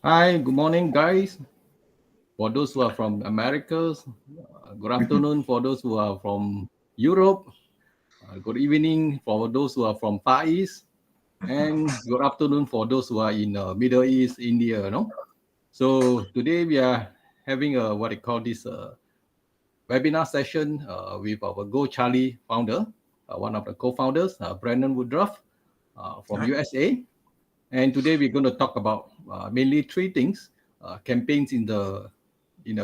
Hi, good morning, guys. For those who are from Americas, good afternoon for those who are from Europe. Good evening for those who are from Far East, and good afternoon for those who are in Middle East, India. So today we are having a what I call this webinar session with our GoCharlie founder, one of the co-founders, Brennan Woodruff from USA. And today we're going to talk about mainly three things: campaigns in a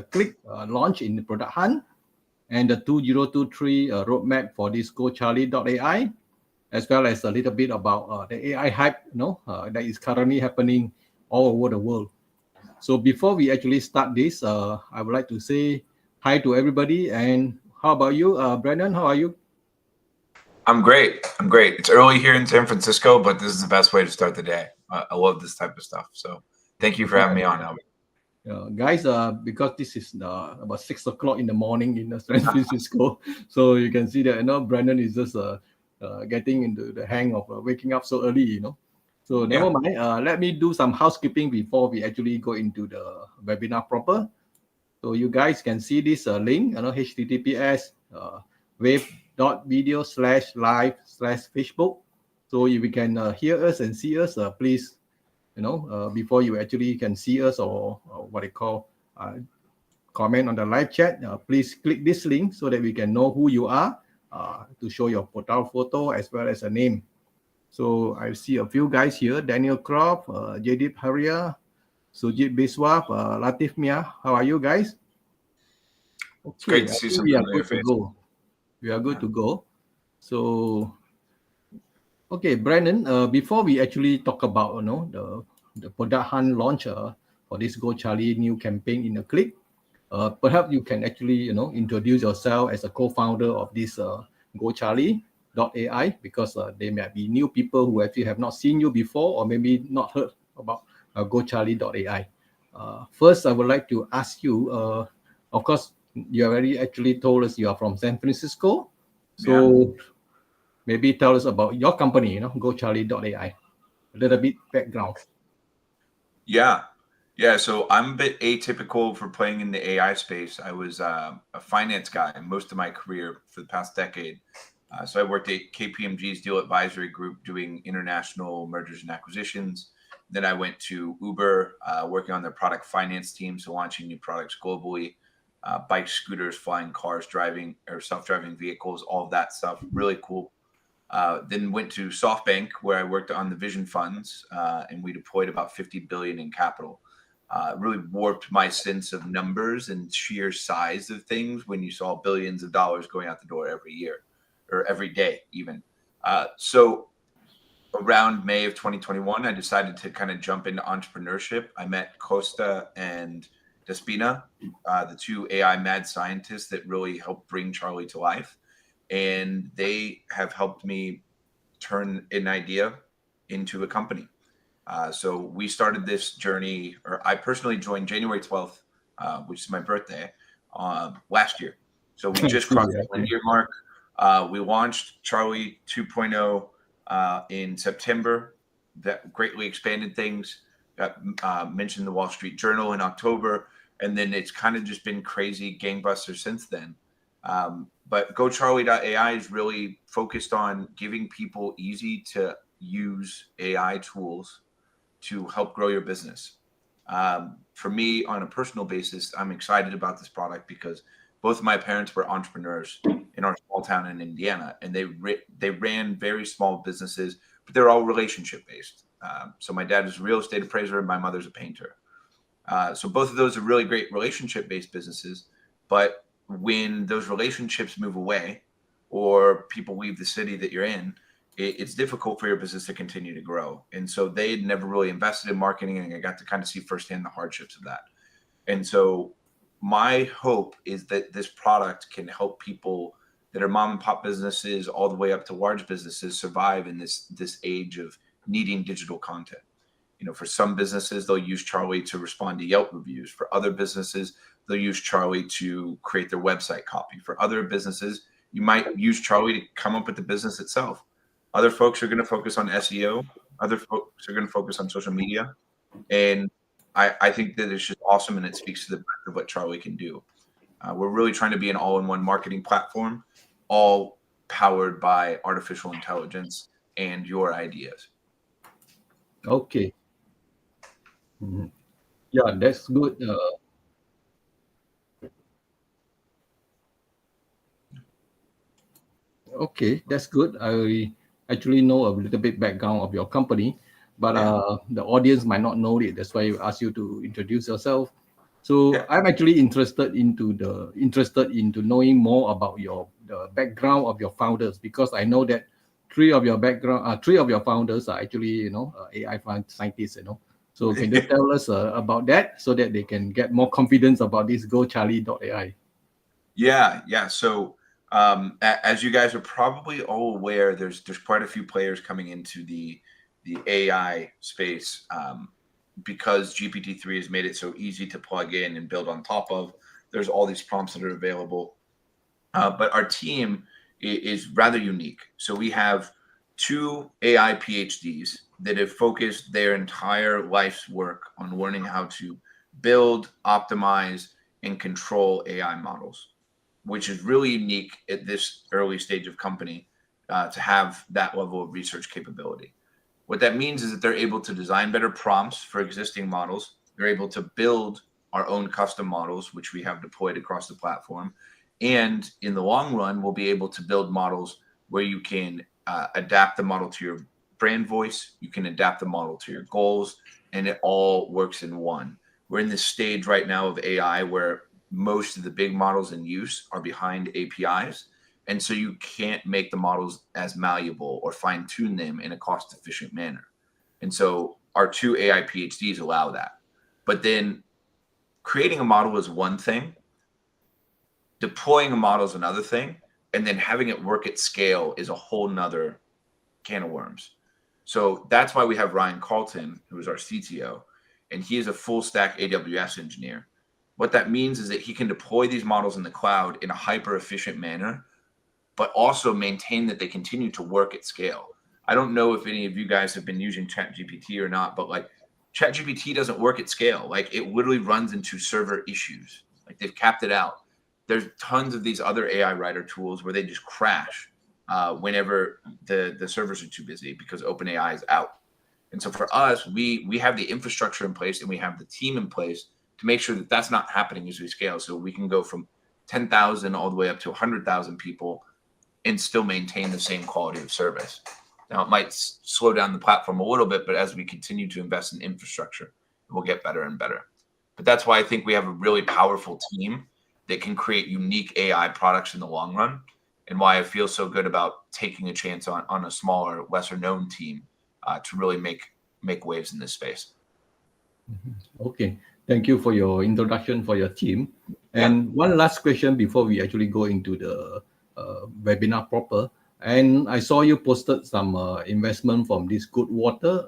click launch in the product hunt, and the 2023 roadmap for this GoCharlie.ai, as well as a little bit about the AI hype, that is currently happening all over the world. So before we actually start this, I would like to say hi to everybody. And how about you, Brennan? How are you? I'm great. I'm great. It's early here in San Francisco, but this is the best way to start the day. I love this type of stuff. So thank you for having me on, Albert. Guys, because this is about 6 o'clock in the morning in San Francisco, so you can see that Brandon is just getting into the hang of waking up so early. So never mind. Let me do some housekeeping before we actually go into the webinar proper. So you guys can see this link, HTTPS wave.video/live/Facebook. So if you can hear us and see us, please before you actually can see us or what they call comment on the live chat, please click this link so that we can know who you are to show your profile photo as well as a name. So I see a few guys here: Daniel Croft, Jadip Haria, Sujit Biswap, Latif Mia. How are you guys? Okay, it's great to see some familiar faces. We are good to go. So okay, Brandon, before we actually talk about the product hunt launch for this GoCharlie new campaign in a click, perhaps you can actually introduce yourself as a co-founder of this GoCharlie.ai, because there may be new people who actually have not seen you before or maybe not heard about GoCharlie.ai. First, I would like to ask you, of course, you already actually told us you are from San Francisco, so maybe tell us about your company, GoCharlie.ai. A little bit background. Yeah. So I'm a bit atypical for playing in the AI space. I was a finance guy most of my career for the past decade. So I worked at KPMG's deal advisory group doing international mergers and acquisitions. Then I went to Uber, working on their product finance team, so launching new products globally, bikes, scooters, flying cars, driving or self-driving vehicles, all of that stuff. Really cool. Then went to SoftBank, where I worked on the vision funds, and we deployed about 50 billion in capital. Really warped my sense of numbers and sheer size of things when you saw billions of dollars going out the door every year or every day, even. So around May of 2021, I decided to kind of jump into entrepreneurship. I met Costa and Despina, the two AI mad scientists that really helped bring Charlie to life. And they have helped me turn an idea into a company. So we started this journey, or I personally joined January 12th, which is my birthday, last year. So we just crossed the 1 year mark. We launched Charlie 2.0 in September. That greatly expanded things. Got mentioned in the Wall Street Journal in October, and then it's kind of just been crazy gangbusters since then. But GoCharlie.ai is really focused on giving people easy to use AI tools to help grow your business. For me, on a personal basis, I'm excited about this product because both of my parents were entrepreneurs in our small town in Indiana, and they ran very small businesses, but they're all relationship based. So my dad is a real estate appraiser, and my mother's a painter. So both of those are really great relationship based businesses, but when those relationships move away or people leave the city that you're in, it's difficult for your business to continue to grow. And so they had never really invested in marketing, and I got to kind of see firsthand the hardships of that. And so my hope is that this product can help people that are mom and pop businesses all the way up to large businesses survive in this age of needing digital content. For some businesses, they'll use Charlie to respond to Yelp reviews. For other businesses, they'll use Charlie to create their website copy. For other businesses, you might use Charlie to come up with the business itself. Other folks are going to focus on SEO. Other folks are going to focus on social media. And I think that it's just awesome, and it speaks to the breadth of what Charlie can do. We're really trying to be an all-in-one marketing platform, all powered by artificial intelligence and your ideas. Okay. Yeah, that's good. Okay, that's good. I actually know a little bit background of your company, but Yeah. the audience might not know it. That's why I asked you to introduce yourself. So Yeah. I'm actually interested into knowing more about the background of your founders, because I know that three of your founders are actually AI scientists. So can you tell us about that so that they can get more confidence about this GoCharlie.ai? Yeah. So, as you guys are probably all aware, there's quite a few players coming into the AI space, because GPT-3 has made it so easy to plug in and build on top of. There's all these prompts that are available, but our team is rather unique. So we have two AI PhDs that have focused their entire life's work on learning how to build, optimize, and control AI models, which is really unique at this early stage of company, to have that level of research capability. What that means is that they're able to design better prompts for existing models. They're able to build our own custom models, which we have deployed across the platform. And in the long run, we'll be able to build models where you can adapt the model to your brand voice, you can adapt the model to your goals, and it all works in one. We're in this stage right now of AI where most of the big models in use are behind APIs. And so you can't make the models as malleable or fine tune them in a cost efficient manner. And so our two AI PhDs allow that. But then creating a model is one thing, deploying a model is another thing, and then having it work at scale is a whole nother can of worms. So that's why we have Ryan Carlton, who is our CTO, and he is a full stack AWS engineer. What that means is that he can deploy these models in the cloud in a hyper efficient manner, but also maintain that they continue to work at scale. I don't know if any of you guys have been using ChatGPT or not, but like ChatGPT doesn't work at scale. Like it literally runs into server issues. Like they've capped it out. There's tons of these other AI writer tools where they just crash whenever the servers are too busy because OpenAI is out. And so for us, we have the infrastructure in place and we have the team in place to make sure that that's not happening as we scale. So we can go from 10,000 all the way up to 100,000 people and still maintain the same quality of service. Now, it might slow down the platform a little bit, but as we continue to invest in infrastructure, it will get better and better. But that's why I think we have a really powerful team that can create unique AI products in the long run, and why I feel so good about taking a chance on a smaller, lesser known team to really make waves in this space. Okay, thank you for your introduction for your team. Yeah. And one last question before we actually go into the webinar proper. And I saw you posted some investment from this Good Water.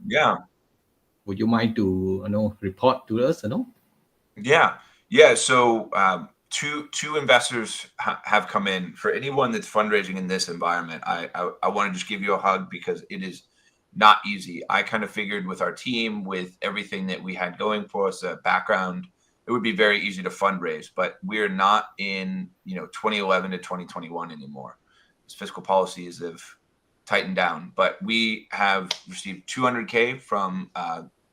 Yeah. Would you mind to report to us? Yeah. So two investors have come in. For anyone that's fundraising in this environment, I want to just give you a hug because it is not easy. I kind of figured with our team, with everything that we had going for us, background, it would be very easy to fundraise. But we're not in 2011 to 2021 anymore. As fiscal policies have tightened down, but we have received 200K from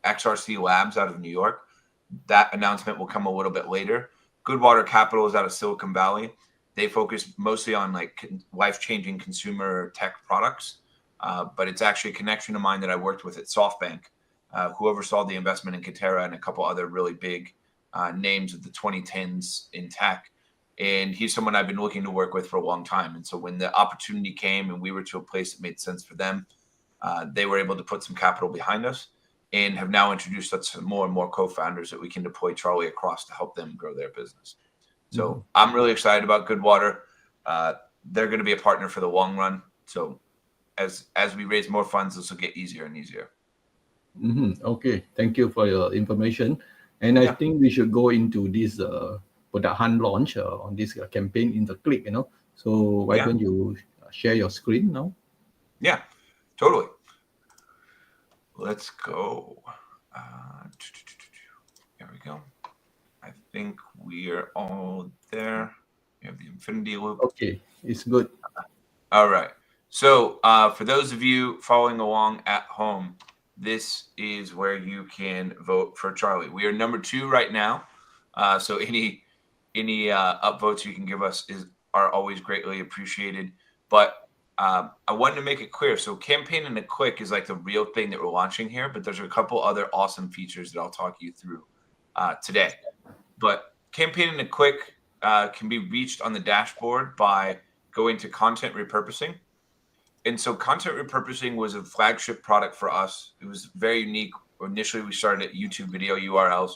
XRC Labs out of New York. That announcement will come a little bit later. Goodwater Capital is out of Silicon Valley. They focus mostly on like life-changing consumer tech products, but it's actually a connection of mine that I worked with at SoftBank, who oversaw the investment in Katera and a couple other really big names of the 2010s in tech. And he's someone I've been looking to work with for a long time. And so when the opportunity came and we were to a place that made sense for them, they were able to put some capital behind us and have now introduced us to more and more co-founders that we can deploy Charlie across to help them grow their business. So I'm really excited about Goodwater. They're going to be a partner for the long run. So as we raise more funds, this will get easier and easier. Okay, thank you for your information. And I think we should go into this product hunt launch on this campaign in the click. So why don't you share your screen now? Yeah, totally. Let's go. we go. I think we are all there. We have the infinity loop. Okay, it's good. All right. So for those of you following along at home, this is where you can vote for Charlie. We are number 2 right now. So any upvotes you can give us are always greatly appreciated. But I wanted to make it clear. So campaign in a click is like the real thing that we're launching here, but there's a couple other awesome features that I'll talk you through today. But campaign in a click can be reached on the dashboard by going to content repurposing. And so content repurposing was a flagship product for us. It was very unique. Initially, we started at YouTube video URLs,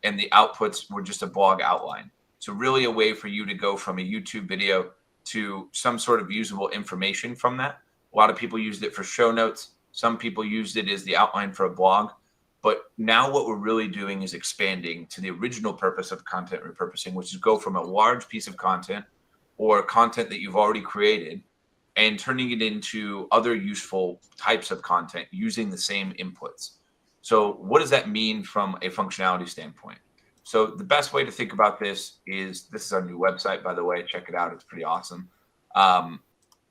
and the outputs were just a blog outline. So really a way for you to go from a YouTube video to some sort of usable information from that. A lot of people used it for show notes. Some people used it as the outline for a blog. But now what we're really doing is expanding to the original purpose of content repurposing, which is go from a large piece of content or content that you've already created and turning it into other useful types of content using the same inputs. So what does that mean from a functionality standpoint? So the best way to think about this is our new website, by the way. Check it out. It's pretty awesome.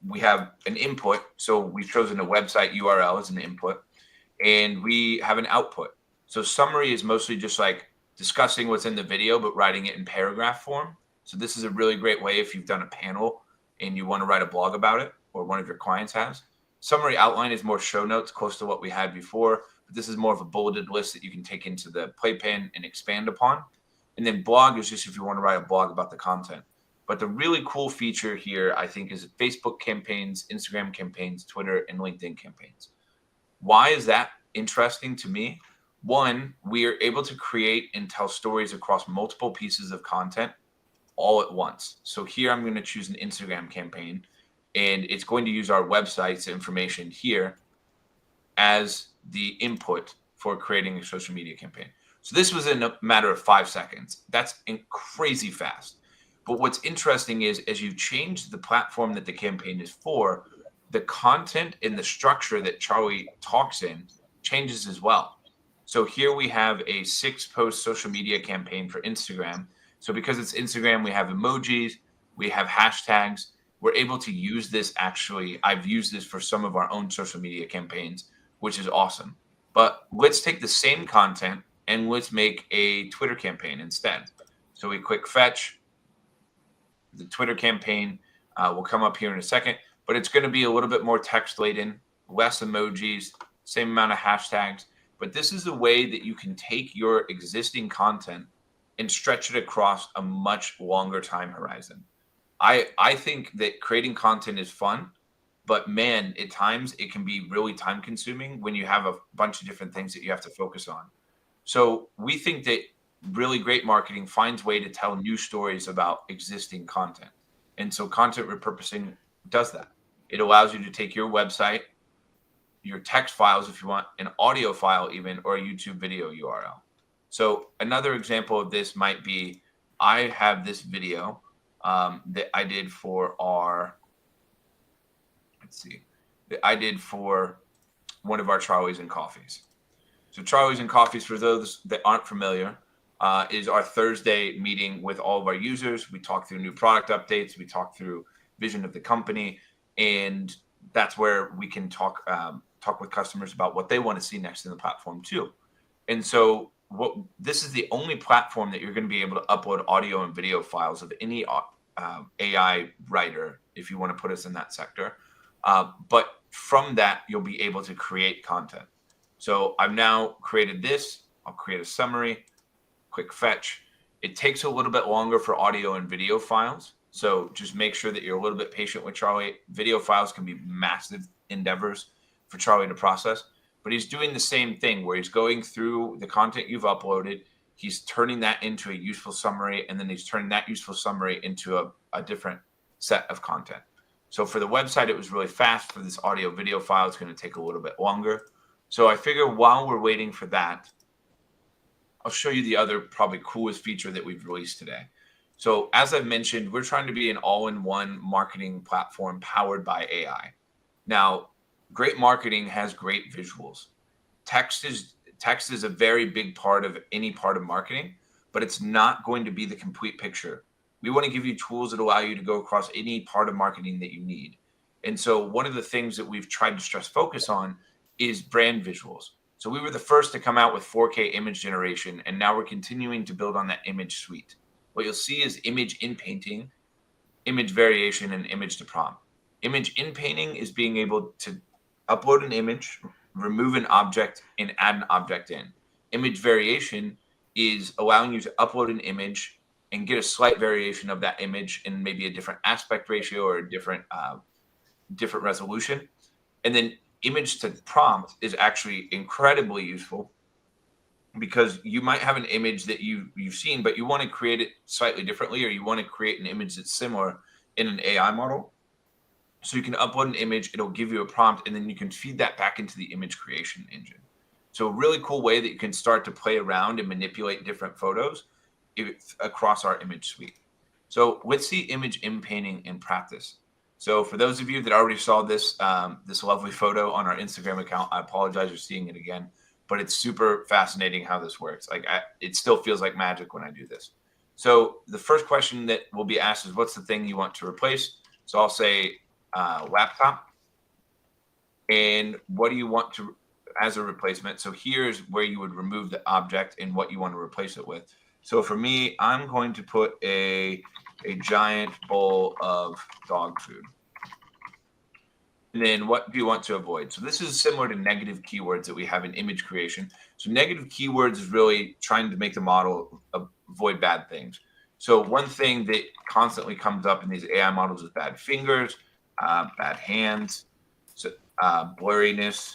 We have an input. So we've chosen a website URL as an input, and we have an output. So summary is mostly just like discussing what's in the video, but writing it in paragraph form. So this is a really great way if you've done a panel and you want to write a blog about it, or one of your clients has. Summary outline is more show notes, close to what we had before, but this is more of a bulleted list that you can take into the playpen and expand upon. And then blog is just if you want to write a blog about the content. But the really cool feature here, I think, is Facebook campaigns, Instagram campaigns, Twitter, and LinkedIn campaigns. Why is that interesting to me? One, we are able to create and tell stories across multiple pieces of content all at once. So here I'm going to choose an Instagram campaign, and it's going to use our website's information here as the input for creating a social media campaign. So this was in a matter of 5 seconds. That's crazy fast. But what's interesting is as you change the platform that the campaign is for, the content and the structure that Charlie talks in changes as well. So here we have a 6-post social media campaign for Instagram. So because it's Instagram, we have emojis, we have hashtags. We're able to use this. Actually, I've used this for some of our own social media campaigns, which is awesome. But let's take the same content and let's make a Twitter campaign instead. So we quick fetch the Twitter campaign. Will come up here in a second, but it's going to be a little bit more text laden, less emojis, same amount of hashtags. But this is a way that you can take your existing content and stretch it across a much longer time horizon. I think that creating content is fun, but man, at times it can be really time consuming when you have a bunch of different things that you have to focus on. So we think that really great marketing finds a way to tell new stories about existing content. And so content repurposing does that. It allows you to take your website, your text files, if you want an audio file even, or a YouTube video URL. So another example of this might be, I have this video that I did for one of our Charlies and Coffees. So Charlies and Coffees, for those that aren't familiar, is our Thursday meeting with all of our users. We talk through new product updates. We talk through vision of the company, and that's where we can talk with customers about what they want to see next in the platform too. And so this is the only platform that you're going to be able to upload audio and video files of any AI writer, if you want to put us in that sector. But from that, you'll be able to create content. So I've now created this. I'll create a summary, quick fetch. It takes a little bit longer for audio and video files. So just make sure that you're a little bit patient with Charlie. Video files can be massive endeavors for Charlie to process. But he's doing the same thing where he's going through the content you've uploaded. He's turning that into a useful summary, and then he's turning that useful summary into a different set of content. So for the website, it was really fast. For this audio video file, it's going to take a little bit longer. So I figure while we're waiting for that, I'll show you the other probably coolest feature that we've released today. So as I've mentioned, we're trying to be an all-in-one marketing platform powered by AI. Now, great marketing has great visuals. Text text is a very big part of any part of marketing, but it's not going to be the complete picture. We want to give you tools that allow you to go across any part of marketing that you need. And so one of the things that we've tried to stress focus on is brand visuals. So we were the first to come out with 4K image generation, and now we're continuing to build on that image suite. What you'll see is image in painting, image variation, and image to prompt. Image in painting is being able to upload an image, remove an object, and add an object in. Image variation is allowing you to upload an image and get a slight variation of that image in maybe a different aspect ratio or a different resolution. And then image to prompt is actually incredibly useful because you might have an image that you've seen, but you want to create it slightly differently, or you want to create an image that's similar in an AI model. So you can upload an image, it'll give you a prompt, and then you can feed that back into the image creation engine. So a really cool way that you can start to play around and manipulate different photos across our image suite. So let's see image in painting in practice. So for those of you that already saw this this lovely photo on our Instagram account, I apologize for seeing it again, but it's super fascinating how this works. It still feels like magic when I do this. So the first question that will be asked is, what's the thing you want to replace? So I'll say laptop. And what do you want to as a replacement? So here's where you would remove the object and what you want to replace it with. So for me, I'm going to put a giant bowl of dog food. And then what do you want to avoid? So this is similar to negative keywords that we have in image creation. So negative keywords is really trying to make the model avoid bad things. So one thing that constantly comes up in these AI models is bad fingers, bad hands, blurriness.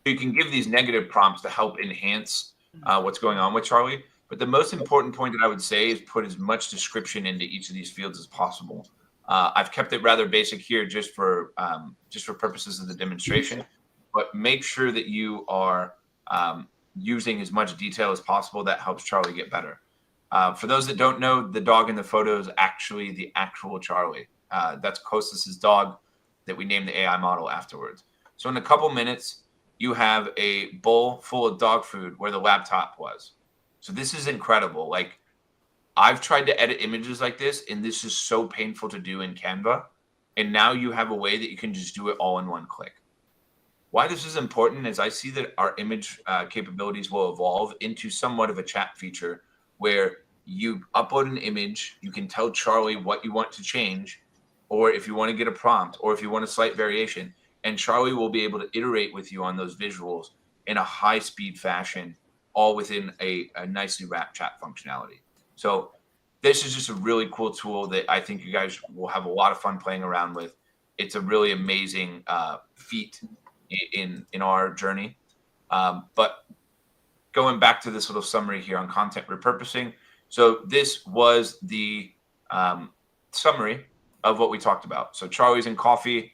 So you can give these negative prompts to help enhance what's going on with Charlie. But the most important point that I would say is put as much description into each of these fields as possible. I've kept it rather basic here just for purposes of the demonstration, but make sure that you are using as much detail as possible. That helps Charlie get better. For those that don't know, the dog in the photo is actually the actual Charlie. That's Kostas's dog that we named the AI model afterwards. So in a couple minutes, you have a bowl full of dog food where the laptop was. So this is incredible. Like, I've tried to edit images like this, and this is so painful to do in Canva. And now you have a way that you can just do it all in one click. Why this is important is I see that our image capabilities will evolve into somewhat of a chat feature where you upload an image, you can tell Charlie what you want to change, or if you want to get a prompt, or if you want a slight variation, and Charlie will be able to iterate with you on those visuals in a high-speed fashion, all within a nicely wrapped chat functionality. So this is just a really cool tool that I think you guys will have a lot of fun playing around with. It's a really amazing feat in our journey. But going back to this little summary here on content repurposing. So this was the summary of what we talked about. So Charlie's and Coffee.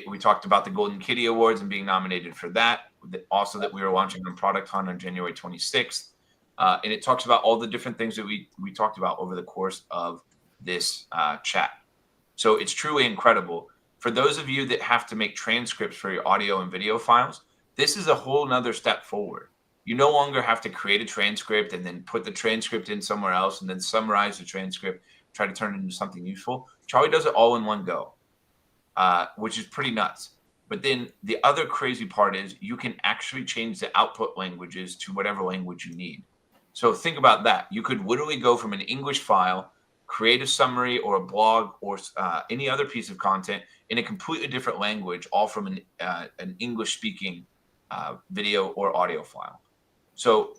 We talked about the Golden Kitty Awards and being nominated for that. Also that we were launching on Product Hunt on January 26th. And it talks about all the different things that we talked about over the course of this chat. So it's truly incredible. For those of you that have to make transcripts for your audio and video files, this is a whole nother step forward. You no longer have to create a transcript and then put the transcript in somewhere else and then summarize the transcript, try to turn it into something useful. Charlie does it all in one go, which is pretty nuts. But then the other crazy part is you can actually change the output languages to whatever language you need. So think about that. You could literally go from an English file, create a summary or a blog or any other piece of content in a completely different language, all from an English-speaking video or audio file. So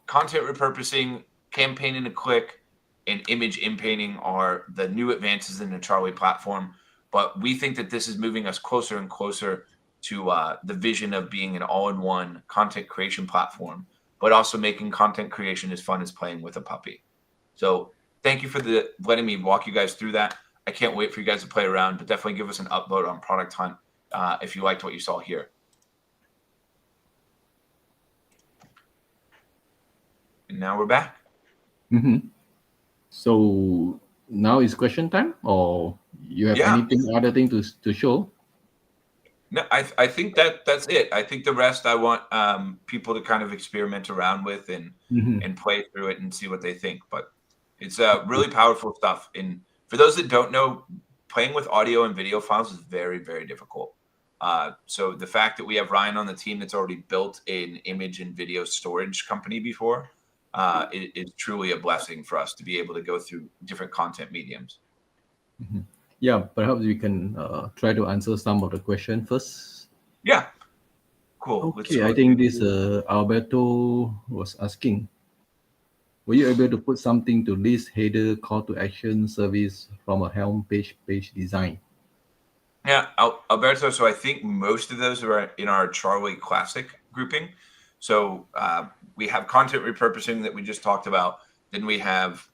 content repurposing, campaign in a click, and image in painting are the new advances in the Charlie platform. But we think that this is moving us closer and closer to the vision of being an all-in-one content creation platform, but also making content creation as fun as playing with a puppy. So thank you for letting me walk you guys through that. I can't wait for you guys to play around, but definitely give us an upvote on Product Hunt if you liked what you saw here. And now we're back. Mm-hmm. So now is question time, or you have anything other thing to show? No, I think that's it. I think the rest I want people to kind of experiment around with and play through it and see what they think. But it's really powerful stuff. And for those that don't know, playing with audio and video files is very, very difficult. So the fact that we have Ryan on the team that's already built an image and video storage company before is truly a blessing for us to be able to go through different content mediums. Yeah, perhaps we can try to answer some of the question first. Yeah, cool. Okay, I think this Alberto was asking, were you able to put something to list header call to action service from a helm page design? Yeah, Alberto. So I think most of those are in our Charlie Classic grouping. So we have content repurposing that we just talked about. Then we have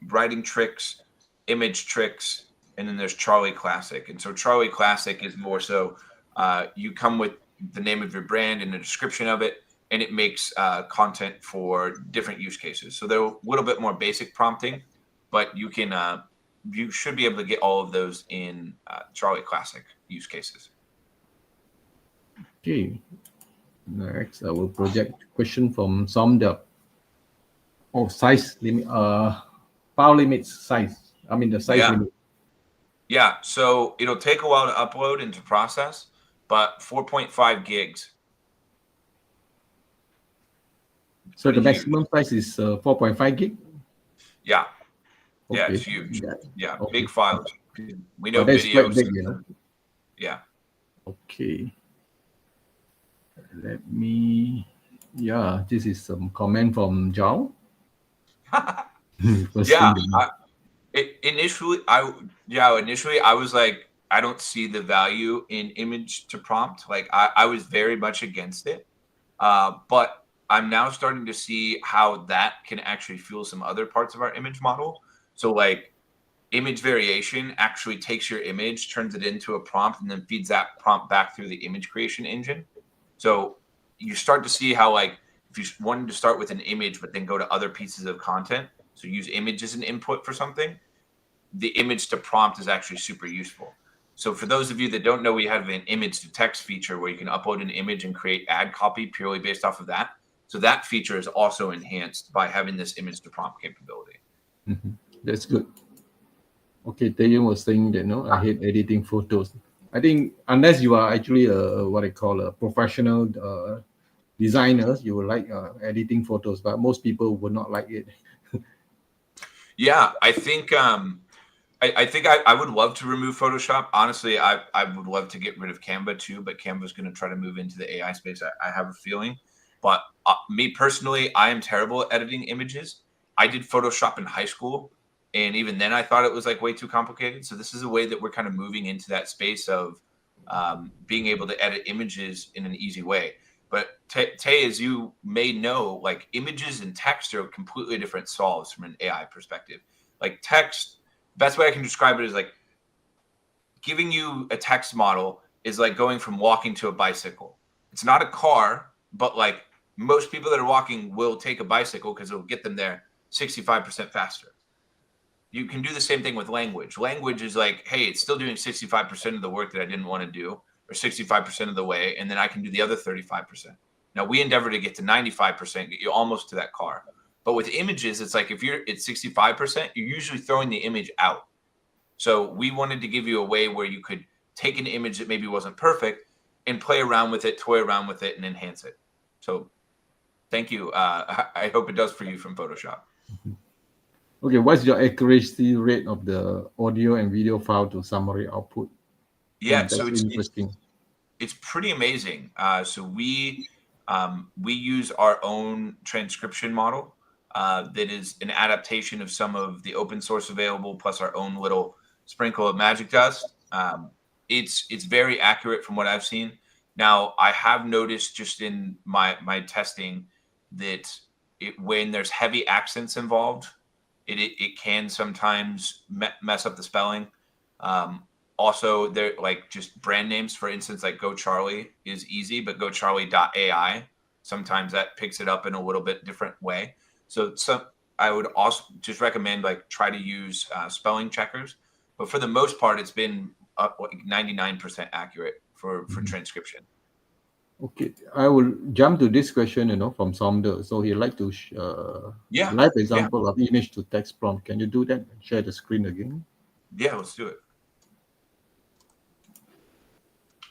writing tricks, image tricks, and then there's Charlie Classic. And so Charlie Classic is more so you come with the name of your brand and the description of it, and it makes content for different use cases. So they're a little bit more basic prompting, but you can you should be able to get all of those in Charlie Classic use cases. Okay. Next, I will project question from Somdep. Oh, size limit, file limits size. I mean the size limit. Yeah, so it'll take a while to upload and to process, but 4.5 gigs. So the maximum size is 4.5 gig? Yeah. Okay. Yeah, it's huge. Yeah, okay. Big files. We know that's videos. Quite big, you know? Yeah. Okay. Let me, this is some comment from Zhao. Initially I was like, I don't see the value in image to prompt. Like I was very much against it. But I'm now starting to see how that can actually fuel some other parts of our image model. So like image variation actually takes your image, turns it into a prompt, and then feeds that prompt back through the image creation engine. So you start to see how, like, if you wanted to start with an image, but then go to other pieces of content, so use image as an input for something, the image to prompt is actually super useful. So for those of you that don't know, we have an image to text feature where you can upload an image and create ad copy purely based off of that. So that feature is also enhanced by having this image to prompt capability. That's good. Okay, Taeyong was saying that, no, I hate editing photos. I think unless you are actually what I call a professional designers, you will like editing photos, but most people would not like it. Yeah, I think I would love to remove Photoshop. Honestly, I would love to get rid of Canva too, but Canva's going to try to move into the AI space. I have a feeling. But me personally, I am terrible at editing images. I did Photoshop in high school, and even then I thought it was like way too complicated. So this is a way that we're kind of moving into that space of being able to edit images in an easy way. But Tay, as you may know, like images and text are completely different solves from an AI perspective. Like text, best way I can describe it is like giving you a text model is like going from walking to a bicycle. It's not a car, but like most people that are walking will take a bicycle because it'll get them there 65% faster. You can do the same thing with language. Language is like, hey, it's still doing 65% of the work that I didn't want to do, or 65% of the way, and then I can do the other 35%. Now we endeavor to get to 95%, get you almost to that car. But with images, it's like if you're at 65%, you're usually throwing the image out. So we wanted to give you a way where you could take an image that maybe wasn't perfect and play around with it, toy around with it, and enhance it. So thank you. I hope it does for you from Photoshop. Okay, what's your accuracy rate of the audio and video file to summary output? Yeah, so it's pretty amazing. So we use our own transcription model that is an adaptation of some of the open source available, plus our own little sprinkle of magic dust. It's very accurate from what I've seen. Now, I have noticed just in my testing that when there's heavy accents involved, it can sometimes mess up the spelling. Also, they're like just brand names, for instance, like GoCharlie is easy, but GoCharlie.ai, sometimes that picks it up in a little bit different way. So I would also just recommend like try to use spelling checkers. But for the most part, it's been up like 99% accurate for transcription. Okay, I will jump to this question, from Somder. So he'd like to Yeah. live example of image to text prompt. Can you do that? Share the screen again. Yeah, let's do it.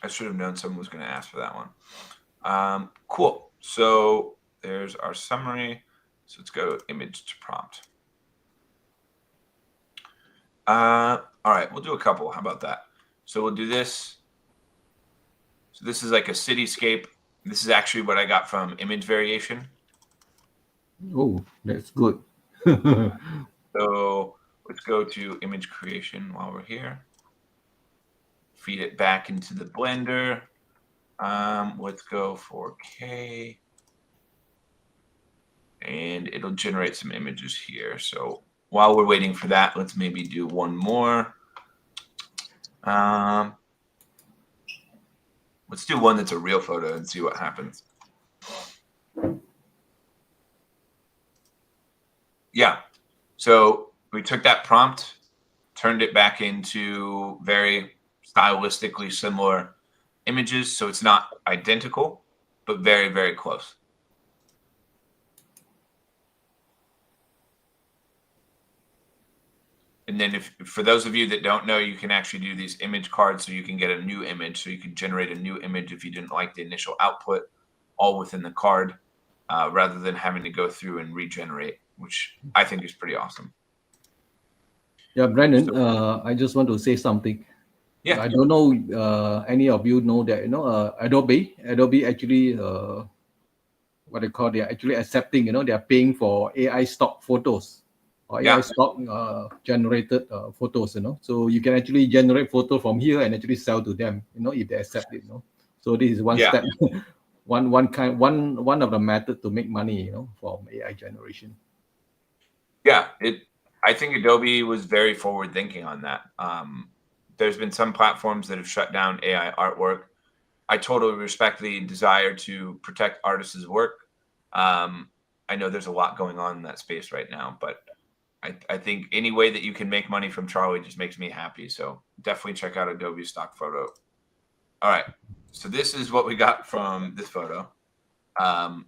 I should have known someone was going to ask for that one. Cool. So there's our summary. So let's go image to prompt. All right, we'll do a couple. How about that? So we'll do this. So this is like a cityscape. This is actually what I got from image variation. Oh, that's good. So let's go to image creation while we're here. Feed it back into the Blender. Let's go 4K. And it'll generate some images here. So while we're waiting for that, let's maybe do one more. Let's do one that's a real photo and see what happens. Yeah. So we took that prompt, turned it back into very stylistically similar images. So it's not identical, but very, very close. And then for those of you that don't know, you can actually do these image cards so you can get a new image. So you can generate a new image if you didn't like the initial output, all within the card, rather than having to go through and regenerate, which I think is pretty awesome. Yeah, Brennan, I just want to say something. Yeah. I don't know any of you know that, Adobe actually, what they call, they're actually accepting, they're paying for AI stock photos or AI stock generated photos, so you can actually generate photo from here and actually sell to them, if they accept it, so this is one step, one of the method to make money, from AI generation. Yeah, I think Adobe was very forward thinking on that. There's been some platforms that have shut down AI artwork. I totally respect the desire to protect artists' work. I know there's a lot going on in that space right now, but I think any way that you can make money from Charlie just makes me happy. So definitely check out Adobe stock photo. All right. So this is what we got from this photo. It's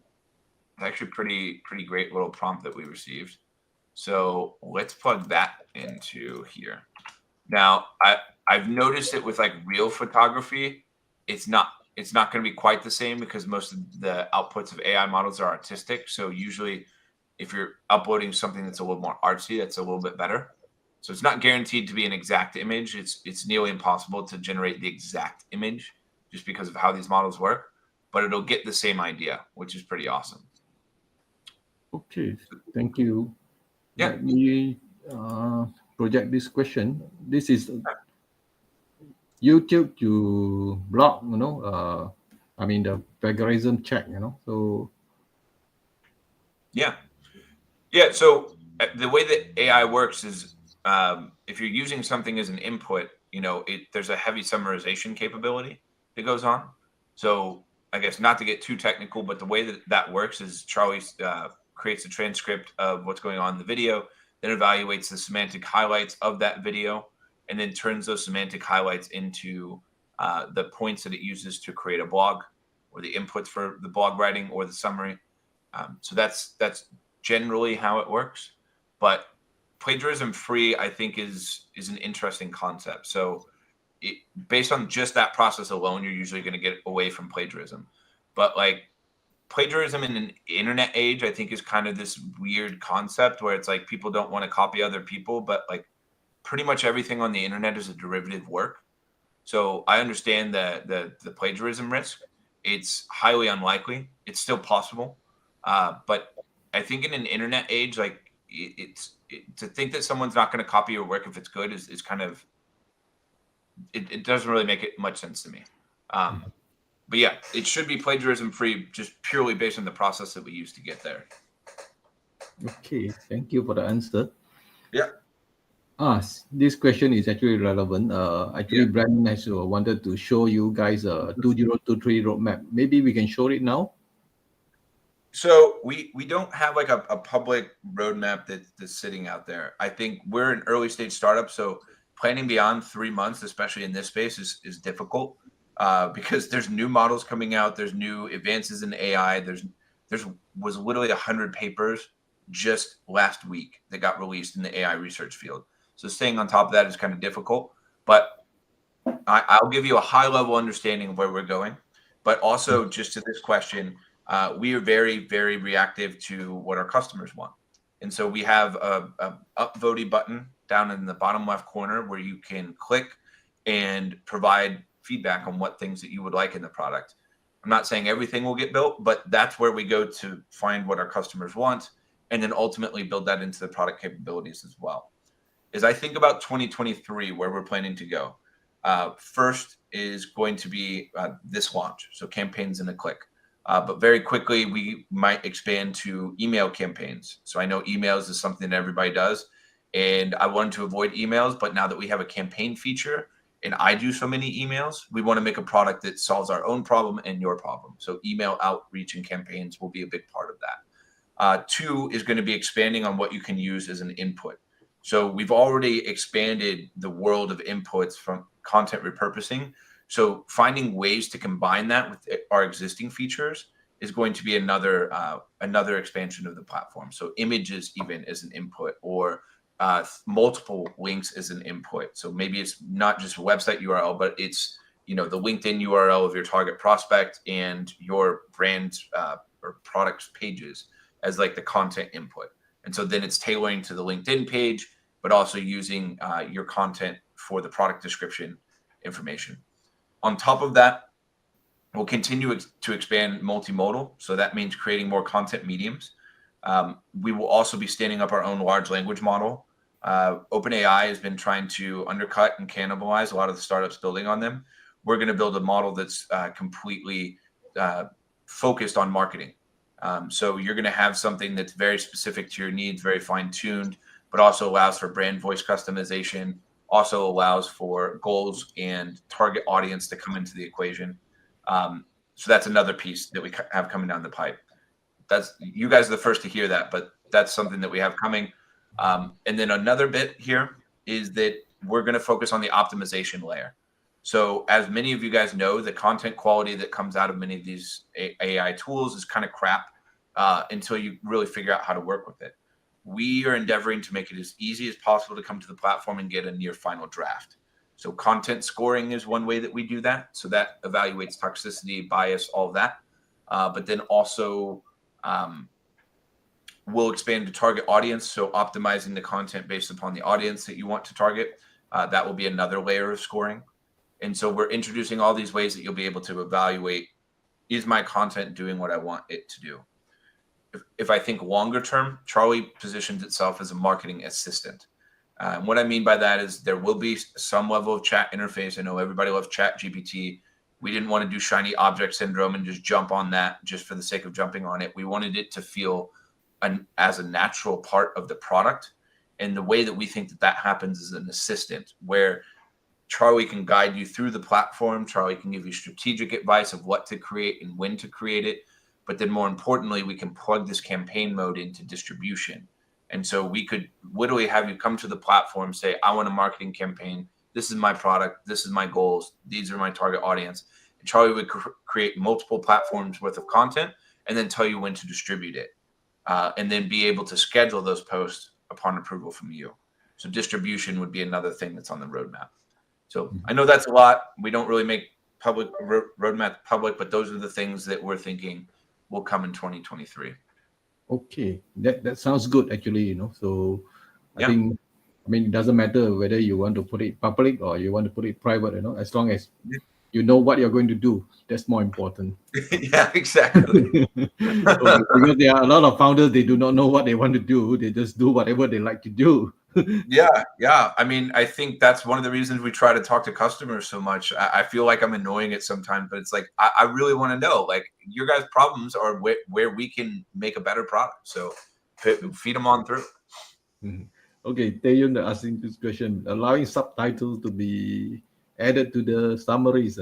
actually pretty great little prompt that we received. So let's plug that into here. Now I've noticed it with like real photography, it's not going to be quite the same because most of the outputs of AI models are artistic. So usually if you're uploading something that's a little more artsy, that's a little bit better. So it's not guaranteed to be an exact image. It's nearly impossible to generate the exact image just because of how these models work, but it'll get the same idea, which is pretty awesome. Okay, thank you. Yeah. Let me project this question. This is YouTube to block, the plagiarism check, so. Yeah. So the way that AI works is if you're using something as an input, there's a heavy summarization capability that goes on. So I guess not to get too technical, but the way that works is Charlie creates a transcript of what's going on in the video, then evaluates the semantic highlights of that video, and then turns those semantic highlights into the points that it uses to create a blog or the inputs for the blog writing or the summary. So that's generally how it works. But plagiarism free, I think, is an interesting concept. So based on just that process alone, you're usually going to get away from plagiarism. But like plagiarism in an internet age, I think, is kind of this weird concept where it's like people don't want to copy other people, but like pretty much everything on the internet is a derivative work. So I understand the plagiarism risk. It's highly unlikely. It's still possible. But I think in an internet age, like to think that someone's not going to copy your work if it's good is kind of, it doesn't really make it much sense to me. But yeah, it should be plagiarism free, just purely based on the process that we use to get there. Okay, thank you for the answer. Yeah. This question is actually relevant. Brennan has wanted to show you guys a 2023 roadmap. Maybe we can show it now. So we don't have like a public roadmap that's sitting out there. I think we're an early stage startup, so planning beyond 3 months, especially in this space, is difficult because there's new models coming out. There's new advances in AI. There's was literally 100 papers just last week that got released in the AI research field. So staying on top of that is kind of difficult, but I'll give you a high level understanding of where we're going. But also just to this question, we are very, very reactive to what our customers want. And so we have a upvoting button down in the bottom left corner where you can click and provide feedback on what things that you would like in the product. I'm not saying everything will get built, but that's where we go to find what our customers want and then ultimately build that into the product capabilities as well. As I think about 2023, where we're planning to go, first is going to be this launch, so campaigns in a click. But very quickly, we might expand to email campaigns. So I know emails is something that everybody does, and I wanted to avoid emails. But now that we have a campaign feature, and I do so many emails, we want to make a product that solves our own problem and your problem. So email outreach and campaigns will be a big part of that. 2 is going to be expanding on what you can use as an input. So we've already expanded the world of inputs from content repurposing. So finding ways to combine that with our existing features is going to be another expansion of the platform. So images even as an input, or multiple links as an input. So maybe it's not just a website URL, but it's the LinkedIn URL of your target prospect and your brand or products pages as like the content input. And so then it's tailoring to the LinkedIn page, but also using your content for the product description information. On top of that, we'll continue to expand multimodal. So that means creating more content mediums. We will also be standing up our own large language model. OpenAI has been trying to undercut and cannibalize a lot of the startups building on them. We're going to build a model that's completely focused on marketing. So you're going to have something that's very specific to your needs, very fine-tuned, but also allows for brand voice customization, also allows for goals and target audience to come into the equation. So that's another piece that we have coming down the pipe. You guys are the first to hear that, but that's something that we have coming. And then another bit here is that we're going to focus on the optimization layer. So as many of you guys know, the content quality that comes out of many of these AI tools is kind of crap until you really figure out how to work with it. We are endeavoring to make it as easy as possible to come to the platform and get a near final draft. So content scoring is one way that we do that. So that evaluates toxicity, bias, all of that. But then also we'll expand to target audience. So optimizing the content based upon the audience that you want to target. That will be another layer of scoring. And so we're introducing all these ways that you'll be able to evaluate, is my content doing what I want it to do? If I think longer term, Charlie positions itself as a marketing assistant. What I mean by that is there will be some level of chat interface. I know everybody loves Chat GPT. We didn't want to do shiny object syndrome and just jump on that just for the sake of jumping on it. We wanted it to feel as a natural part of the product. And the way that we think that happens is an assistant where Charlie can guide you through the platform. Charlie can give you strategic advice of what to create and when to create it. But then more importantly, we can plug this campaign mode into distribution. And so we could literally have you come to the platform, say, I want a marketing campaign. This is my product. This is my goals. These are my target audience. And Charlie would create multiple platforms worth of content and then tell you when to distribute it. And then be able to schedule those posts upon approval from you. So distribution would be another thing that's on the roadmap. So I know that's a lot. We don't really make public roadmap public, but those are the things that we're thinking will come in 2023. Okay, that sounds good actually. So I think, it doesn't matter whether you want to put it public or you want to put it private. As long as you know what you're going to do, that's more important. Yeah, exactly. Because there are a lot of founders, they do not know what they want to do. They just do whatever they like to do. Yeah. I think that's one of the reasons we try to talk to customers so much. I feel like I'm annoying it sometimes, but it's like, I really want to know, like, your guys' problems are where we can make a better product. So feed them on through. Okay, Taeyun asking this question, allowing subtitles to be added to the summaries,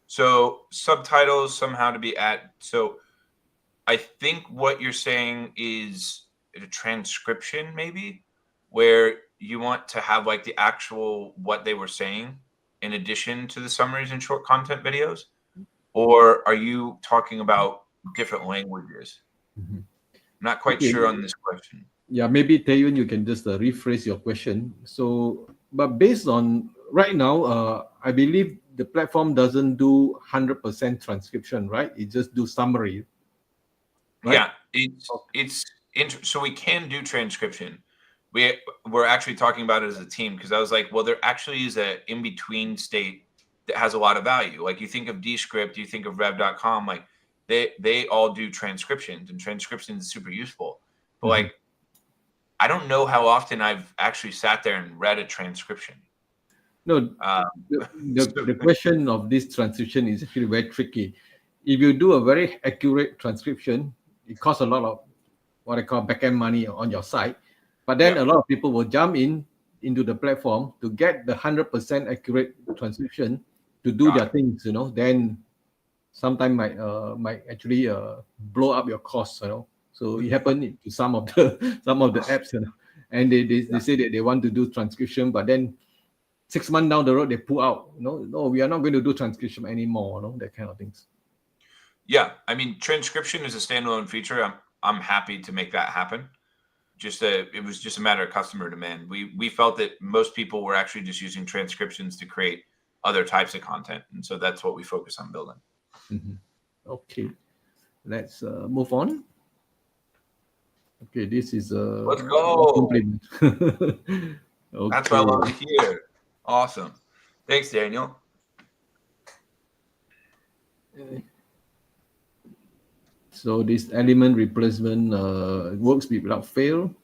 So subtitles somehow to be added. So I think what you're saying is a transcription, maybe, where you want to have like the actual what they were saying in addition to the summaries and short content videos, or are you talking about different languages? Mhm. I'm not quite Okay. sure on this question. Yeah, maybe Taeyun, you can just rephrase your question. So, but based on right now, I believe the platform doesn't do 100% transcription, right? It just do summary, right? Yeah, so we can do transcription. We're actually talking about it as a team because I was like, well, there actually is a in between state that has a lot of value. Like you think of Descript, you think of Rev.com, like they all do transcriptions, and transcription is super useful. But Mhm. like, I don't know how often I've actually sat there and read a transcription. No, Um, the question of this transcription is actually very tricky. If you do a very accurate transcription, it costs a lot of what I call backend money on your side. But then yeah, a lot of people will jump into the platform to get the 100% accurate transcription to do got their it. things, then sometimes might actually blow up your costs, So it happened to some of the some of the apps, and they say that they want to do transcription, but then 6 months down the road they pull out. No, we are not going to do transcription anymore. That kind of things. Yeah, I mean, transcription is a standalone feature. I'm happy to make that happen. It was just a matter of customer demand. We felt that most people were actually just using transcriptions to create other types of content, and so that's what we focus on building. Mhm. Okay, let's move on. Okay, this is Let's a go. compliment. That's what I Okay. love to hear. Awesome. Thanks, Daniel. So this element replacement works without fail.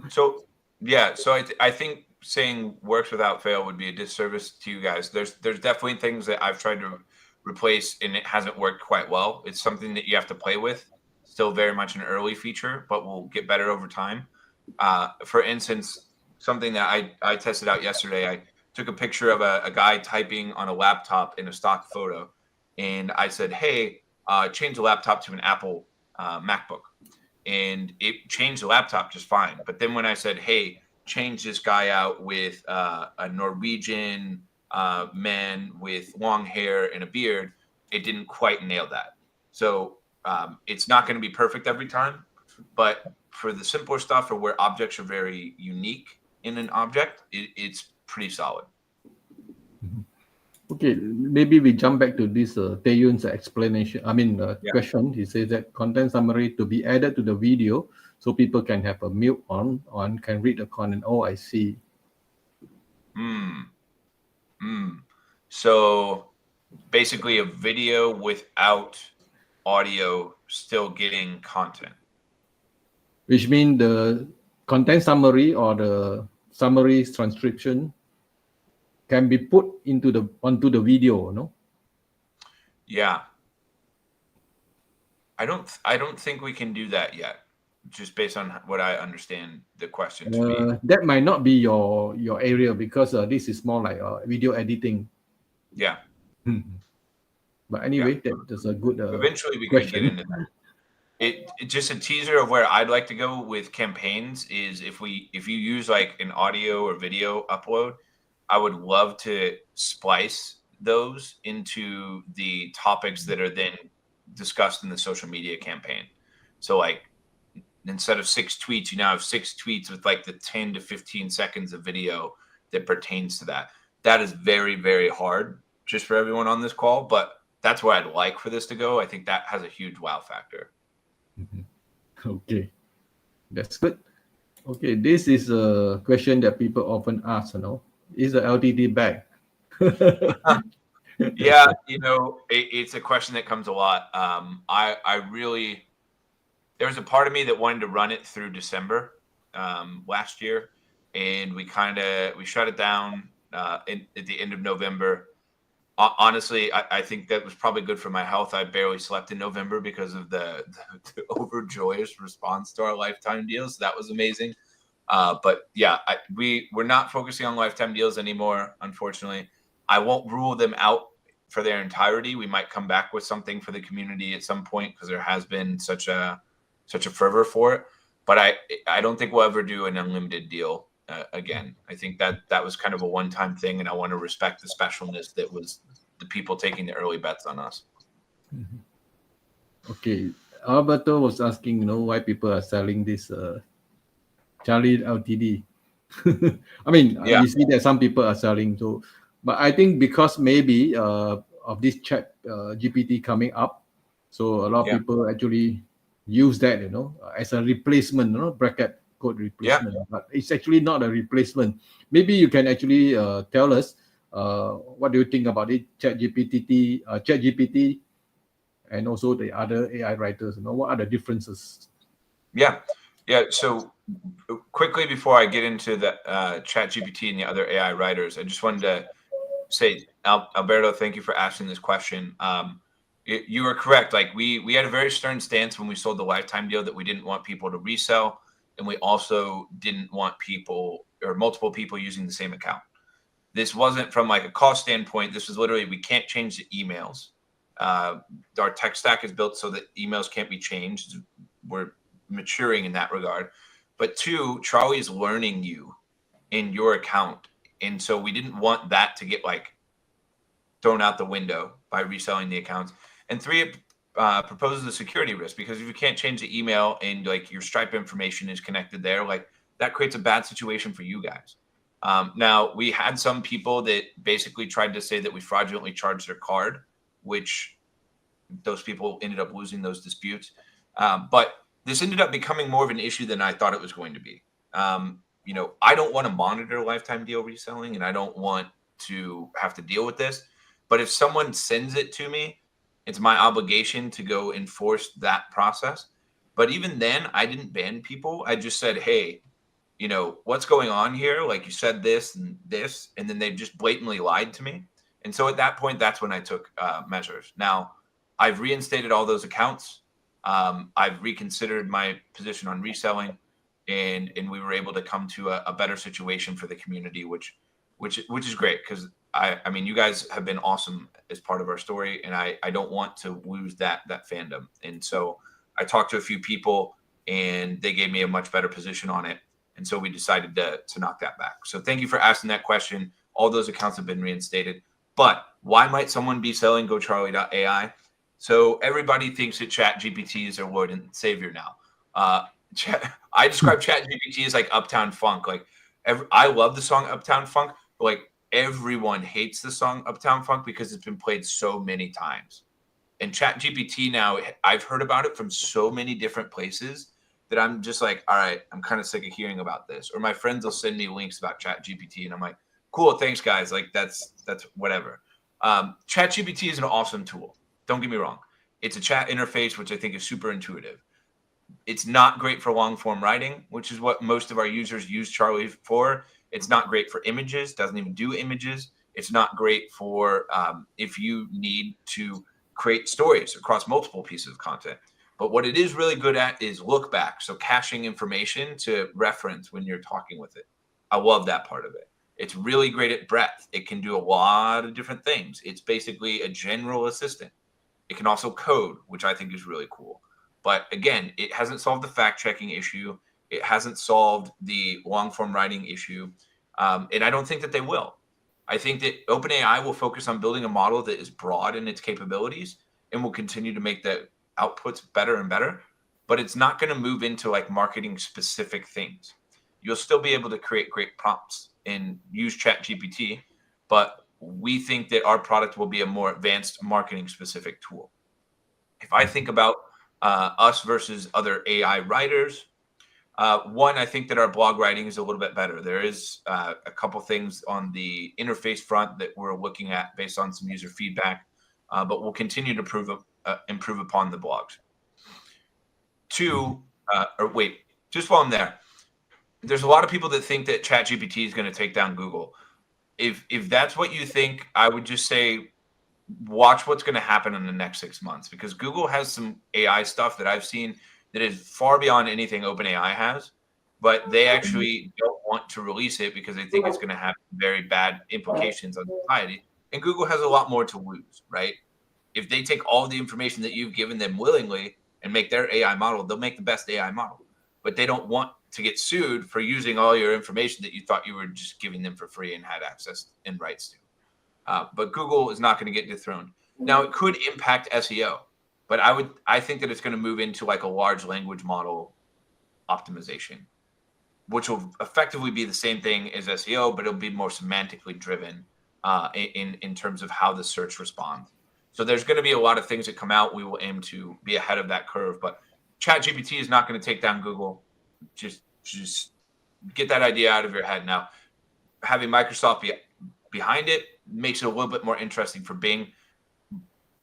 So yeah, so I think saying works without fail would be a disservice to you guys. There's definitely things that I've tried to replace and it hasn't worked quite well. It's something that you have to play with. Still very much an early feature, but will get better over time. For instance, something that I tested out yesterday, I took a picture of a guy typing on a laptop in a stock photo, and I said, "Hey, change the laptop to an Apple MacBook." And it changed the laptop just fine. But then when I said, "Hey, change this guy out with a Norwegian man with long hair and a beard," it didn't quite nail that. So it's not going to be perfect every time, but for the simpler stuff or where objects are very unique in an object, it's pretty solid. Okay, maybe we jump back to this Taeyun's explanation. Yeah. Question. He says that content summary to be added to the video so people can have a mute on can read the content. Oh, I see. Mm. Mm. So basically, a video without audio still getting content. Which means the content summary or the summary transcription can be put onto the video, no? Yeah. I don't think we can do that yet, just based on what I understand the question to be. That might not be your area because this is more like video editing. Yeah. But Yeah. anyway, that's a good Eventually we could get question. into that. It just a teaser of where I'd like to go with campaigns is if you use like an audio or video upload, I would love to splice those into the topics that are then discussed in the social media campaign. So like instead of 6 tweets, you now have 6 tweets with like the 10 to 15 seconds of video that pertains to that. That is very, very hard just for everyone on this call, but that's where I'd like for this to go. I think that has a huge wow factor. Okay, that's good. Okay, this is a question that people often ask, is the LTT back? Yeah, it's a question that comes a lot. There was a part of me that wanted to run it through December last year, and we shut it down at the end of November. Honestly, I think that was probably good for my health. I barely slept in November because of the overjoyous response to our lifetime deals. That was amazing. But yeah, we're not focusing on lifetime deals anymore, unfortunately. I won't rule them out for their entirety. We might come back with something for the community at some point because there has been such a fervor for it. But I don't think we'll ever do an unlimited deal again. I think that was kind of a one-time thing, and I want to respect the specialness that was the people taking the early bets on us. Okay, Alberto was asking, why people are selling this Charlie Ltd. I mean, Yeah. we see that some people are selling too, but I think because maybe of this chat GPT coming up, so a lot of Yeah. people actually use that, as a replacement, bracket code replacement. But it's actually not a replacement. Maybe you can actually tell us what do you think about it, ChatGPT, and also the other AI writers. What are the differences? Yeah. So quickly before I get into the ChatGPT and the other AI writers, I just wanted to say, Alberto, thank you for asking this question. You are correct. Like we had a very stern stance when we sold the lifetime deal that we didn't want people to resell, and we also didn't want people or multiple people using the same account. This wasn't from like a cost standpoint. This was literally, we can't change the emails. Our tech stack is built so that emails can't be changed. We're maturing in that regard. But two, Charlie is learning you in your account. And so we didn't want that to get like thrown out the window by reselling the accounts. And three, it proposes a security risk, because if you can't change the email and like your Stripe information is connected there, like that creates a bad situation for you guys. Now, we had some people that basically tried to say that we fraudulently charged their card, which those people ended up losing those disputes. But this ended up becoming more of an issue than I thought it was going to be. I don't want to monitor lifetime deal reselling, and I don't want to have to deal with this. But if someone sends it to me, it's my obligation to go enforce that process. But even then, I didn't ban people. I just said, hey, what's going on here? Like, you said this, and then they just blatantly lied to me. And so at that point, that's when I took measures. Now, I've reinstated all those accounts. I've reconsidered my position on reselling, and we were able to come to a better situation for the community, which is great, because I mean, you guys have been awesome as part of our story, and I don't want to lose that fandom. And so I talked to a few people, and they gave me a much better position on it. And so we decided to knock that back. So thank you for asking that question. All those accounts have been reinstated. But why might someone be selling GoCharlie.ai? So everybody thinks that ChatGPT is their Lord and Savior now. I describe ChatGPT as like Uptown Funk. Like I love the song Uptown Funk, but like everyone hates the song Uptown Funk because it's been played so many times. And ChatGPT now, I've heard about it from so many different places that I'm just like, all right, I'm kind of sick of hearing about this. Or my friends will send me links about ChatGPT, and I'm like, cool, thanks guys. Like that's whatever. ChatGPT is an awesome tool. Don't get me wrong. It's a chat interface, which I think is super intuitive. It's not great for long form writing, which is what most of our users use Charlie for. It's not great for images, doesn't even do images. It's not great for if you need to create stories across multiple pieces of content. But what it is really good at is look back. So caching information to reference when you're talking with it. I love that part of it. It's really great at breadth. It can do a lot of different things. It's basically a general assistant. It can also code, which I think is really cool. But again, it hasn't solved the fact-checking issue. It hasn't solved the long-form writing issue. And I don't think that they will. I think that OpenAI will focus on building a model that is broad in its capabilities and will continue to make the outputs better and better. But it's not going to move into like marketing specific things. You'll still be able to create great prompts and use ChatGPT, but we think that our product will be a more advanced marketing specific tool. If I think about us versus other AI writers, one, I think that our blog writing is a little bit better. There is a couple things on the interface front that we're looking at based on some user feedback, but we'll continue to improve upon the blogs. Two, just while I'm there, there's a lot of people that think that ChatGPT is going to take down Google. If that's what you think, I would just say, watch what's going to happen in the next 6 months, because Google has some AI stuff that I've seen that is far beyond anything OpenAI has, but they actually don't want to release it because they think it's going to have very bad implications on society. And Google has a lot more to lose, right? If they take all the information that you've given them willingly and make their AI model, they'll make the best AI model. But they don't want to get sued for using all your information that you thought you were just giving them for free and had access and rights to. But Google is not going to get dethroned. Now, it could impact SEO, but I think that it's going to move into like a large language model optimization, which will effectively be the same thing as SEO, but it'll be more semantically driven in terms of how the search responds. So there's going to be a lot of things that come out. We will aim to be ahead of that curve, but ChatGPT is not going to take down Google. Just get that idea out of your head. Now, having Microsoft behind it makes it a little bit more interesting for Bing,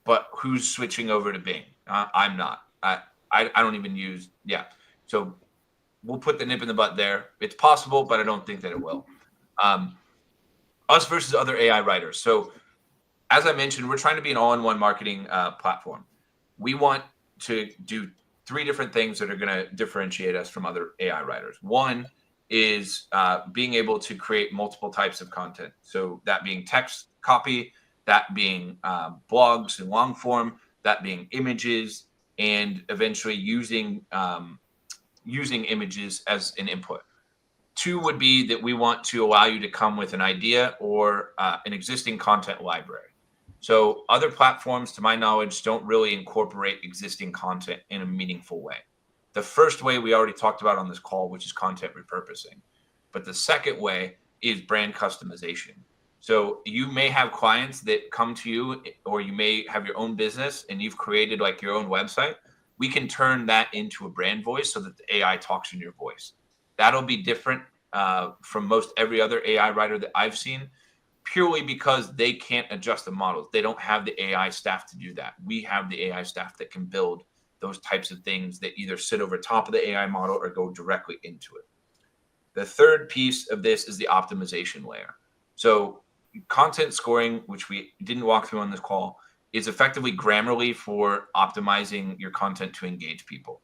but who's switching over to Bing? I'm not. I don't even use, So we'll put the nip in the butt there. It's possible, but I don't think that it will. Us versus other AI writers. So as I mentioned, we're trying to be an all-in-one marketing platform. We want to do 3 different things that are going to differentiate us from other AI writers. One is being able to create multiple types of content. So that being text copy, that being blogs in long form, that being images, and eventually using images as an input. 2 would be that we want to allow you to come with an idea or an existing content library. So other platforms, to my knowledge, don't really incorporate existing content in a meaningful way. The first way we already talked about on this call, which is content repurposing. But the second way is brand customization. So you may have clients that come to you, or you may have your own business and you've created like your own website. We can turn that into a brand voice so that the AI talks in your voice. That'll be different from most every other AI writer that I've seen, purely because they can't adjust the models. They don't have the AI staff to do that. We have the AI staff that can build those types of things that either sit over top of the AI model or go directly into it. The third piece of this is the optimization layer. So content scoring, which we didn't walk through on this call, is effectively Grammarly for optimizing your content to engage people.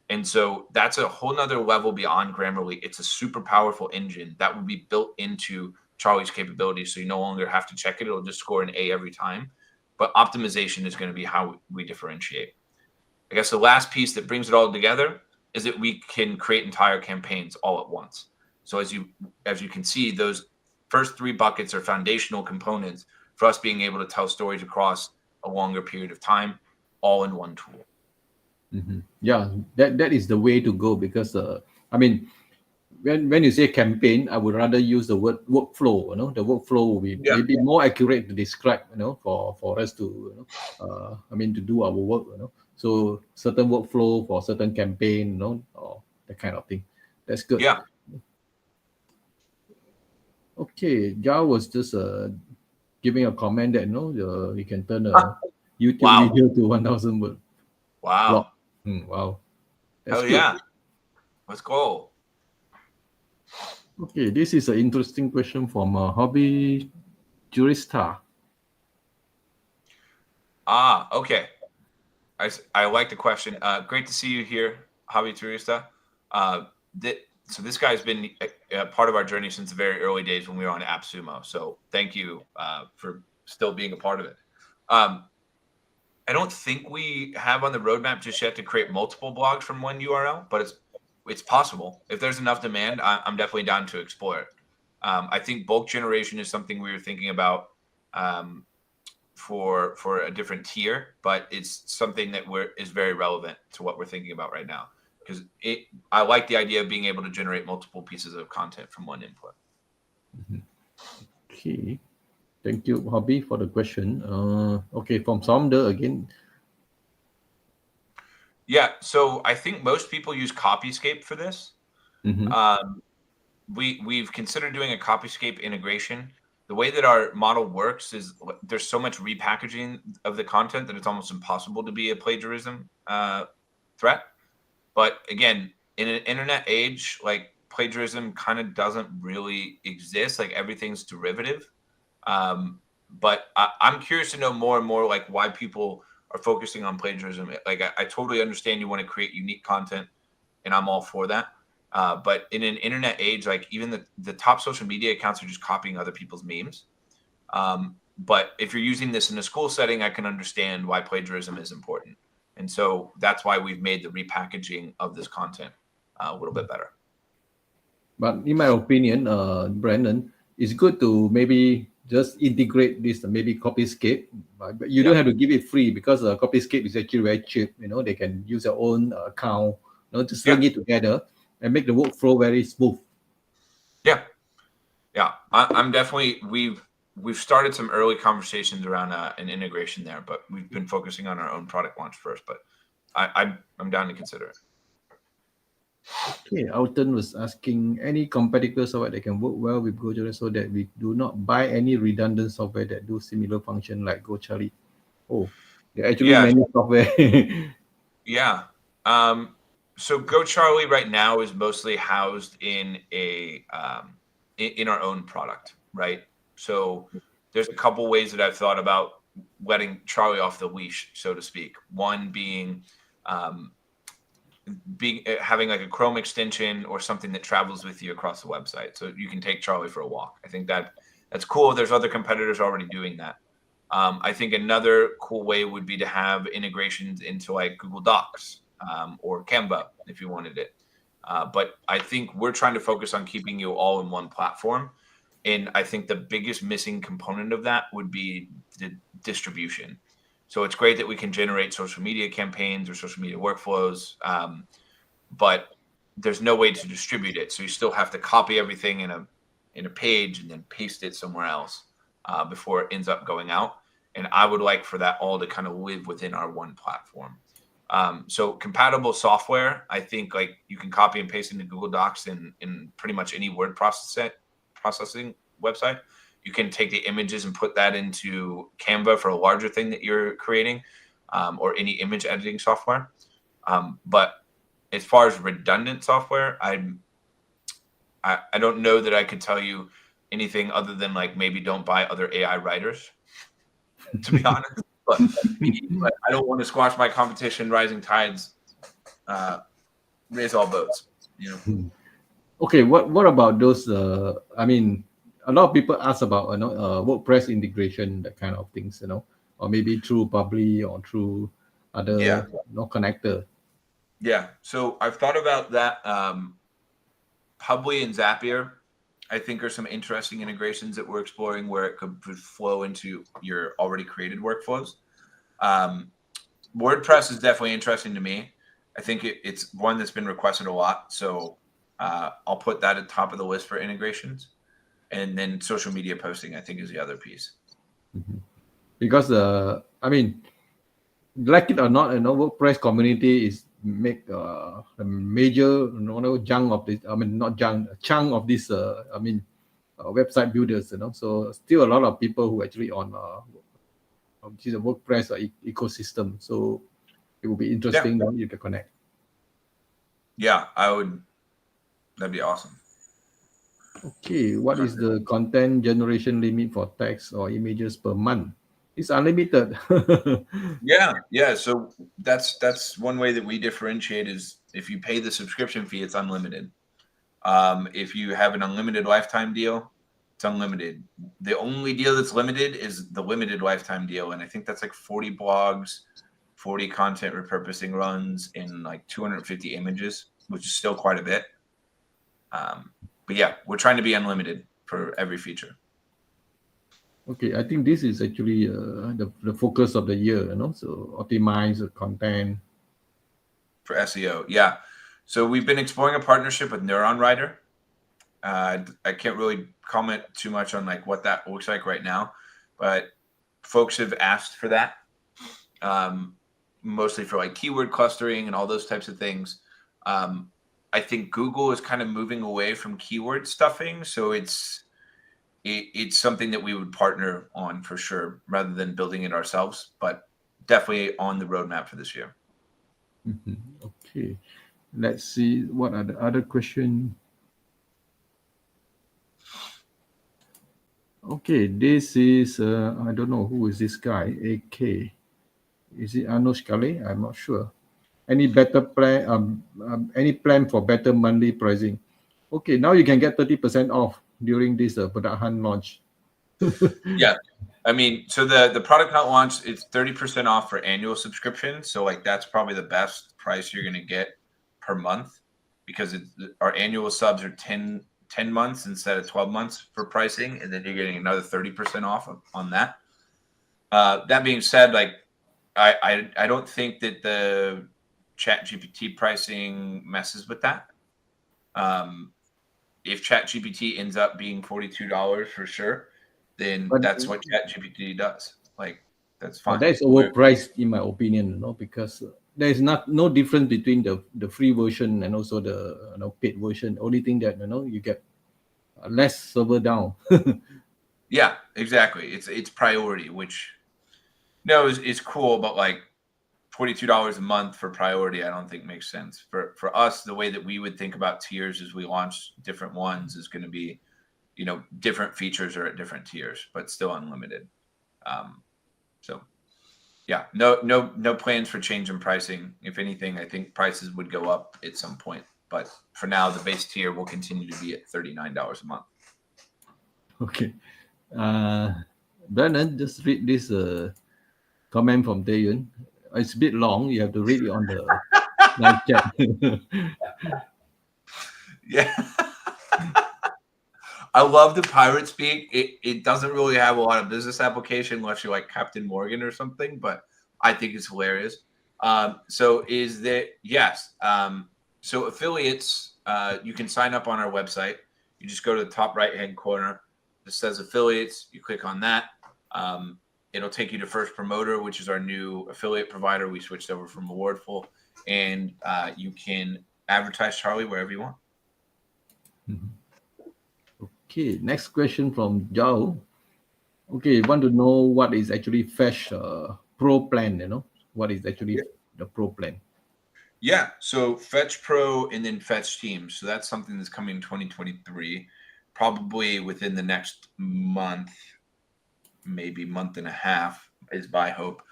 And so that's a whole nother level beyond Grammarly. It's a super powerful engine that will be built into Charlie's capabilities. So you no longer have to check it. It'll just score an A every time. But optimization is going to be how we differentiate. I guess the last piece that brings it all together is that we can create entire campaigns all at once. So as you can see, those first 3 buckets are foundational components for us being able to tell stories across a longer period of time, all in one tool. Mm-hmm. Yeah, that is the way to go, because I mean, when you say campaign, I would rather use the word workflow. The workflow will be maybe more accurate to describe. For us to to do our work. So certain workflow for certain campaign. Or that kind of thing. That's good. Yeah. Okay, Jao was just giving a comment that you can turn a YouTube video to 1,000 word. Wow. Wow. That's good. Yeah. Let's go. Okay, this is an interesting question from Hobby Jurista. Okay. I like the question. Great to see you here, Hobby Jurista. So this guy's been a part of our journey since the very early days when we were on AppSumo. So thank you for still being a part of it. I don't think we have on the roadmap just yet to create multiple blogs from one URL, but it's possible. If there's enough demand, I'm definitely down to explore it. I think bulk generation is something we were thinking about for a different tier, but it's something that is very relevant to what we're thinking about right now. Because I like the idea of being able to generate multiple pieces of content from one input. Mm-hmm. Okay. Thank you, Hobby, for the question. Okay, from Somder again. Yeah, so I think most people use Copyscape for this. Mm-hmm. We've considered doing a Copyscape integration. The way that our model works is there's so much repackaging of the content that it's almost impossible to be a plagiarism threat. But again, in an internet age, like plagiarism kind of doesn't really exist. Like everything's derivative. But I'm curious to know more and more like why people are focusing on plagiarism. Like I totally understand you want to create unique content, and I'm all for that. But in an internet age, like even the top social media accounts are just copying other people's memes. But if you're using this in a school setting, I can understand why plagiarism is important. And so that's why we've made the repackaging of this content a little bit better. But in my opinion, Brandon, it's good to maybe just integrate this, maybe Copyscape, but you Yeah. don't have to give it free because Copyscape is actually very cheap. They can use their own account, just Yeah. link it together and make the workflow very smooth. Yeah. Yeah. I'm definitely, we've started some early conversations around an integration there, but we've been focusing on our own product launch first, but I'm down to consider it. Okay, Alton was asking any competitor software that can work well with GoCharlie so that we do not buy any redundant software that do similar function like GoCharlie. Oh, there are actually Yeah. many software. Yeah. So GoCharlie right now is mostly housed in in our own product, right? So there's a couple ways that I've thought about letting Charlie off the leash, so to speak. One being um, having like a Chrome extension or something that travels with you across the website, so you can take Charlie for a walk. I think that's cool. There's other competitors already doing that. I think another cool way would be to have integrations into like Google Docs or Canva if you wanted it. But I think we're trying to focus on keeping you all in one platform. And I think the biggest missing component of that would be the distribution. So it's great that we can generate social media campaigns or social media workflows, but there's no way to distribute it. So you still have to copy everything in a page and then paste it somewhere else before it ends up going out. And I would like for that all to kind of live within our one platform. So compatible software, I think like you can copy and paste into Google Docs in pretty much any word processing website. You can take the images and put that into Canva for a larger thing that you're creating, or any image editing software. But as far as redundant software, I don't know that I could tell you anything other than like maybe don't buy other AI writers, to be honest. But I don't want to squash my competition. Rising tides raise all boats. Okay, what about those? I mean, a lot of people ask about WordPress integration, that kind of things, or maybe through Publi or through other connector. Yeah. So I've thought about that. Publi and Zapier, I think, are some interesting integrations that we're exploring where it could flow into your already created workflows. WordPress is definitely interesting to me. I think it's one that's been requested a lot. So I'll put that at the top of the list for integrations. And then social media posting, I think, is the other piece. Because, I mean, like it or not, WordPress community is make a major chunk of this. I mean, not chunk of this. Website builders. So still a lot of people who actually on the WordPress ecosystem. So it will be interesting when you can connect. Yeah, that'd be awesome. Okay, what is the content generation limit for text or images per month? It's unlimited. Yeah. So that's one way that we differentiate is if you pay the subscription fee, it's unlimited. If you have an unlimited lifetime deal, it's unlimited. The only deal that's limited is the limited lifetime deal. And I think that's like 40 blogs, 40 content repurposing runs, in like 250 images, which is still quite a bit. But yeah, we're trying to be unlimited for every feature. Okay, I think this is actually the focus of the year, so optimize the content. For SEO, yeah. So we've been exploring a partnership with Neuron Writer. I can't really comment too much on like what that looks like right now, but folks have asked for that, mostly for like keyword clustering and all those types of things. I think Google is kind of moving away from keyword stuffing, so it's something that we would partner on for sure, rather than building it ourselves. But definitely on the roadmap for this year. Okay, let's see what are the other questions. Okay, this is I don't know who is this guy. AK, is it Anush Kale? I'm not sure. Any better plan? Any plan for better monthly pricing? Okay, now you can get 30% off during this product hunt launch. Yeah. I mean, so the product hunt launch, it's 30% off for annual subscription. So like that's probably the best price you're going to get per month, because our annual subs are 10 months instead of 12 months for pricing, and then you're getting another 30% off on that. That being said, like I don't think that the ChatGPT pricing messes with that. If ChatGPT ends up being $42 for sure, then But that's what ChatGPT does. Like, that's fine. that's overpriced in my opinion, because there is no difference between the free version and also the paid version. Only thing that you get less server down. Yeah, exactly. It's priority, which is cool, but like $42 a month for priority, I don't think makes sense. For us, the way that we would think about tiers as we launch different ones is going to be, different features are at different tiers, but still unlimited. So yeah, no plans for change in pricing. If anything, I think prices would go up at some point, but for now, the base tier will continue to be at $39 a month. Okay. Brennan, just read this comment from Dayun. It's a bit long. You have to read it on the live chat. Yeah. I love the pirate speak. It doesn't really have a lot of business application unless you're like Captain Morgan or something, but I think it's hilarious. So is that, yes. So affiliates, you can sign up on our website. You just go to the top right-hand corner. It says affiliates. You click on that. It'll take you to First Promoter, which is our new affiliate provider. We switched over from Awardful, and you can advertise Charlie wherever you want. Okay, next question from Zhao. Okay, want to know what is actually Fetch Pro plan, what is actually the Pro plan? Yeah, so Fetch Pro and then Fetch Teams. So that's something that's coming in 2023, probably within the next month, maybe month and a half is my hope.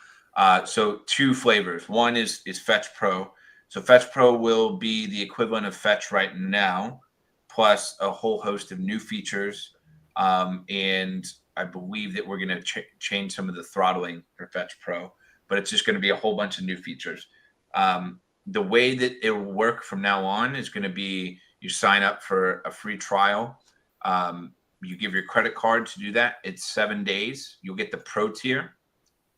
So two flavors. One is Fetch Pro. So Fetch Pro will be the equivalent of Fetch right now, plus a whole host of new features. And I believe that we're going to change some of the throttling for Fetch Pro, but it's just going to be a whole bunch of new features. The way that it will work from now on is going to be you sign up for a free trial. You give your credit card to do that. It's 7 days. You'll get the Pro tier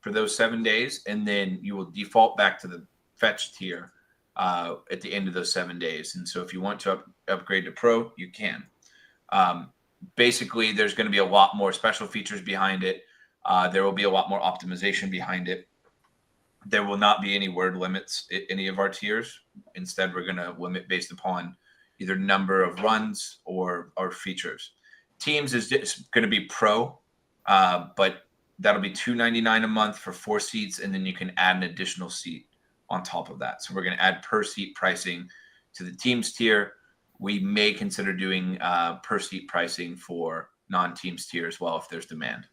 for those 7 days, and then you will default back to the Fetch tier at the end of those 7 days. And so if you want to upgrade to Pro, you can. Basically, there's going to be a lot more special features behind it. There will be a lot more optimization behind it. There will not be any word limits at any of our tiers. Instead, we're going to limit based upon either number of runs or features. Teams is just going to be Pro, but that'll be $2.99 a month for 4 seats, and then you can add an additional seat on top of that. So we're going to add per seat pricing to the Teams tier. We may consider doing per seat pricing for non-Teams tier as well if there's demand.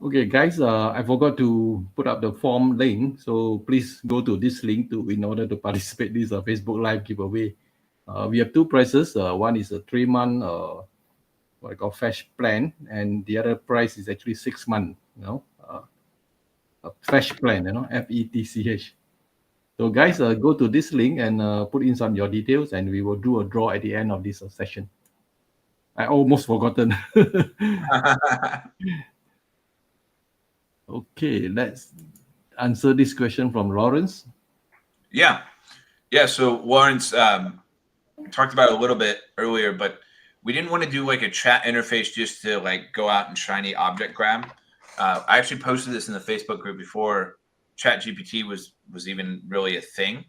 Okay, guys, I forgot to put up the form link, so please go to this link in order to participate in this Facebook Live giveaway. We have 2 prices. One is a 3-month what I call Fetch plan, and the other price is actually 6 month. A Fetch plan, FETCH. So guys, go to this link and put in some your details, and we will do a draw at the end of this session. I almost forgotten. Okay, let's answer this question from Lawrence. Yeah. So Lawrence talked about it a little bit earlier, but we didn't want to do like a chat interface just to like go out and shiny object grab. I actually posted this in the Facebook group before ChatGPT was even really a thing.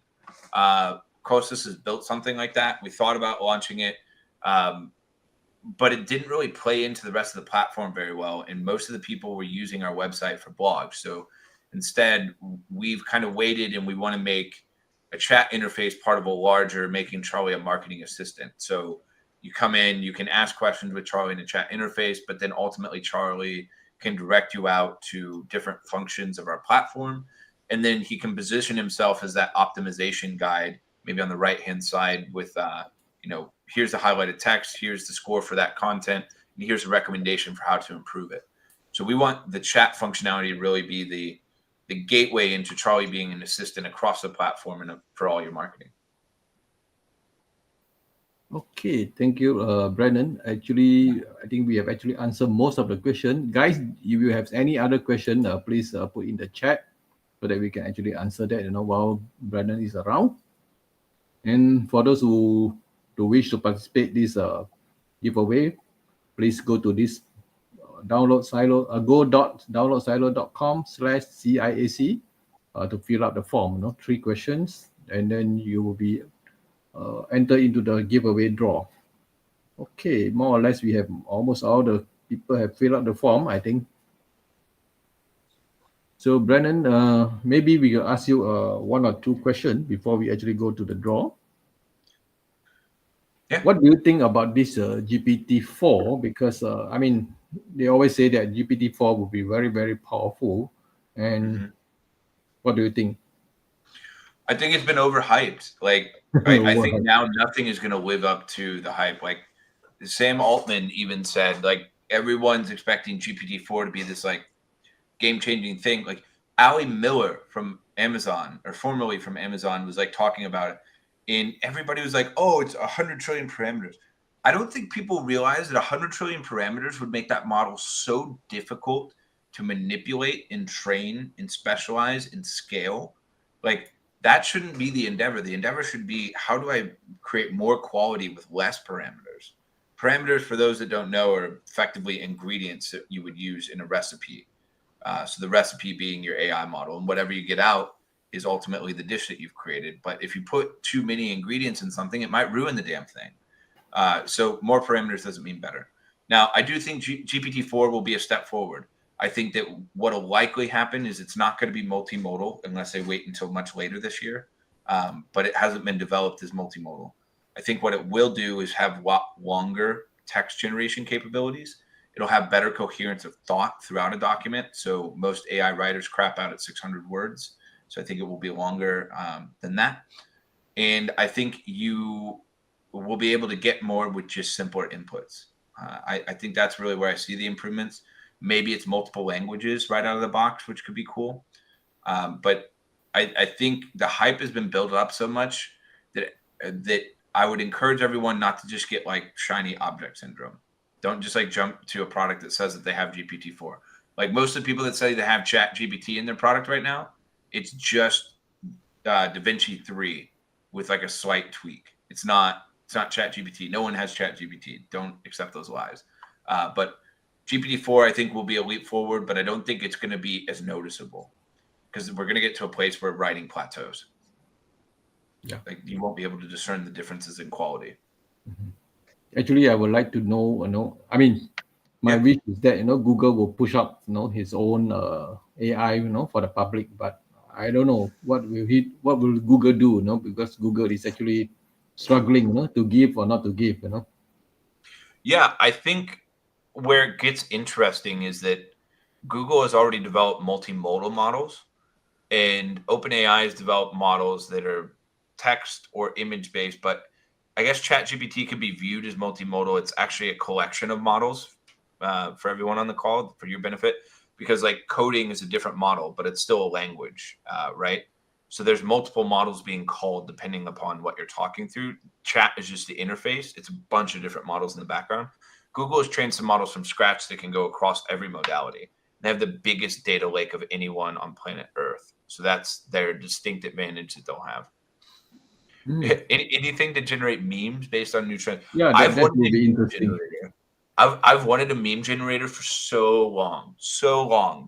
Costas has built something like that. We thought about launching it, but it didn't really play into the rest of the platform very well. And most of the people were using our website for blogs. So instead, we've kind of waited, and we want to make a chat interface part of a larger, making Charlie a marketing assistant. So you come in, you can ask questions with Charlie in the chat interface, but then ultimately Charlie can direct you out to different functions of our platform. And then he can position himself as that optimization guide, maybe on the right-hand side with, here's the highlighted text, here's the score for that content, and here's a recommendation for how to improve it. So we want the chat functionality to really be the gateway into Charlie being an assistant across the platform and for all your marketing. Okay, thank you, Brennan. Actually, I think we have actually answered most of the question. Guys, if you have any other question, please put in the chat so that we can actually answer that, while Brennan is around. And for those who wish to participate this giveaway, please go to this download silo go.downloadsilo.com/CIAC to fill up the form. 3 questions, and then you will be enter into the giveaway draw. Okay, more or less we have almost all the people have filled out the form, I think. So Brennan, maybe we will ask you 1 or 2 questions before we actually go to the draw. Yeah. What do you think about this GPT-4? Because I mean, they always say that GPT-4 will be very, very powerful. And what do you think? I think it's been overhyped. Like, I think now nothing is going to live up to the hype. Like, Sam Altman even said, like, everyone's expecting GPT-4 to be this like game-changing thing. Like, Ali Miller from Amazon, or formerly from Amazon, was like talking about it, and everybody was like, "Oh, it's 100 trillion parameters." I don't think people realize that 100 trillion parameters would make that model so difficult to manipulate and train and specialize and scale. Like, that shouldn't be the endeavor. The endeavor should be, how do I create more quality with less parameters? Parameters, for those that don't know, are effectively ingredients that you would use in a recipe. So the recipe being your AI model, and whatever you get out is ultimately the dish that you've created. But if you put too many ingredients in something, it might ruin the damn thing. So more parameters doesn't mean better. Now, I do think GPT-4 will be a step forward. I think that what will likely happen is it's not going to be multimodal unless they wait until much later this year. But it hasn't been developed as multimodal. I think what it will do is have longer text generation capabilities. It'll have better coherence of thought throughout a document. So most AI writers crap out at 600 words. So I think it will be longer than that. And I think you will be able to get more with just simpler inputs. I think that's really where I see the improvements. Maybe it's multiple languages right out of the box, which could be cool. But I think the hype has been built up so much that I would encourage everyone not to just get like shiny object syndrome. Don't just like jump to a product that says that they have GPT-4. Like most of the people that say they have Chat GPT in their product right now, it's just DaVinci 3 with like a slight tweak. It's not Chat GPT. No one has Chat GPT. Don't accept those lies. But GPT-4, I think, will be a leap forward, but I don't think it's going to be as noticeable because we're going to get to a place where writing plateaus. Yeah. Like you won't be able to discern the differences in quality. Actually, I would like to know, I mean, my wish is that, Google will push up, his own AI, for the public, but I don't know what will Google do, because Google is actually struggling, to give or not to give, Yeah, I think where it gets interesting is that Google has already developed multimodal models, and OpenAI has developed models that are text or image based. But I guess ChatGPT could be viewed as multimodal. It's actually a collection of models for everyone on the call for your benefit, because like coding is a different model, but it's still a language, right? So there's multiple models being called depending upon what you're talking through. Chat is just the interface. It's a bunch of different models in the background. Google has trained some models from scratch that can go across every modality. They have the biggest data lake of anyone on planet Earth. So that's their distinct advantage that they'll have. Anything to generate memes based on new trends. Yeah, that will be interesting. I've wanted a meme generator for so long.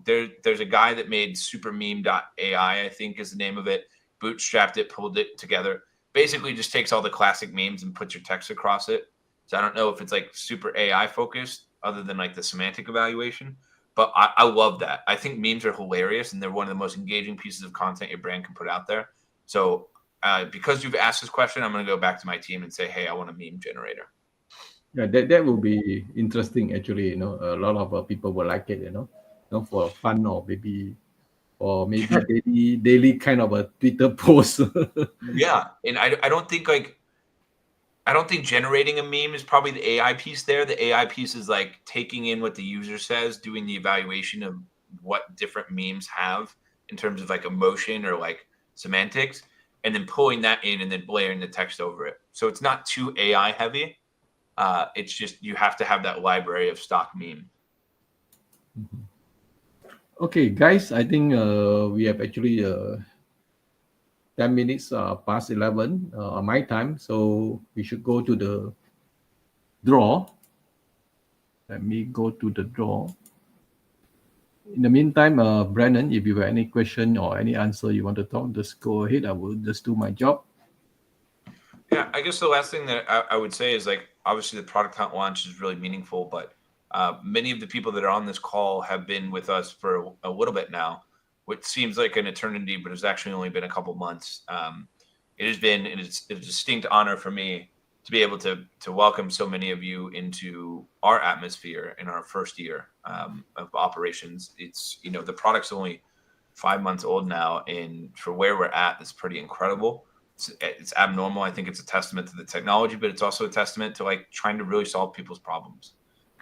There's a guy that made supermeme.ai, I think is the name of it. Bootstrapped it, pulled it together. Basically just takes all the classic memes and puts your text across it. So I don't know if it's like super AI focused other than like the semantic evaluation, but I love that. I think memes are hilarious and they're one of the most engaging pieces of content your brand can put out there. So because you've asked this question, I'm going to go back to my team and say, hey, I want a meme generator. Yeah, that will be interesting. Actually, a lot of people will like it. For fun or maybe daily kind of a Twitter post. Yeah, and I don't think generating a meme is probably the AI piece there. The AI piece is like taking in what the user says, doing the evaluation of what different memes have in terms of like emotion or like semantics, and then pulling that in and then layering the text over it. So it's not too AI heavy. It's just you have to have that library of stock memes. Okay, guys, I think we have actually 10 minutes past 11 on my time, so we should go to the draw. Let me go to the draw. In the meantime, Brennan, if you have any question or any answer you want to talk, just go ahead. I will just do my job. Yeah, I guess the last thing that I would say is, like, obviously the product hunt launch is really meaningful, but many of the people that are on this call have been with us for a little bit now, which seems like an eternity, but it's actually only been a couple months. It has been a distinct honor for me to be able to welcome so many of you into our atmosphere in our first year of operations. It's, you know, the product's only 5 months old now, and for where we're at, it's pretty incredible. It's abnormal. I think it's a testament to the technology, but it's also a testament to, like, trying to really solve people's problems.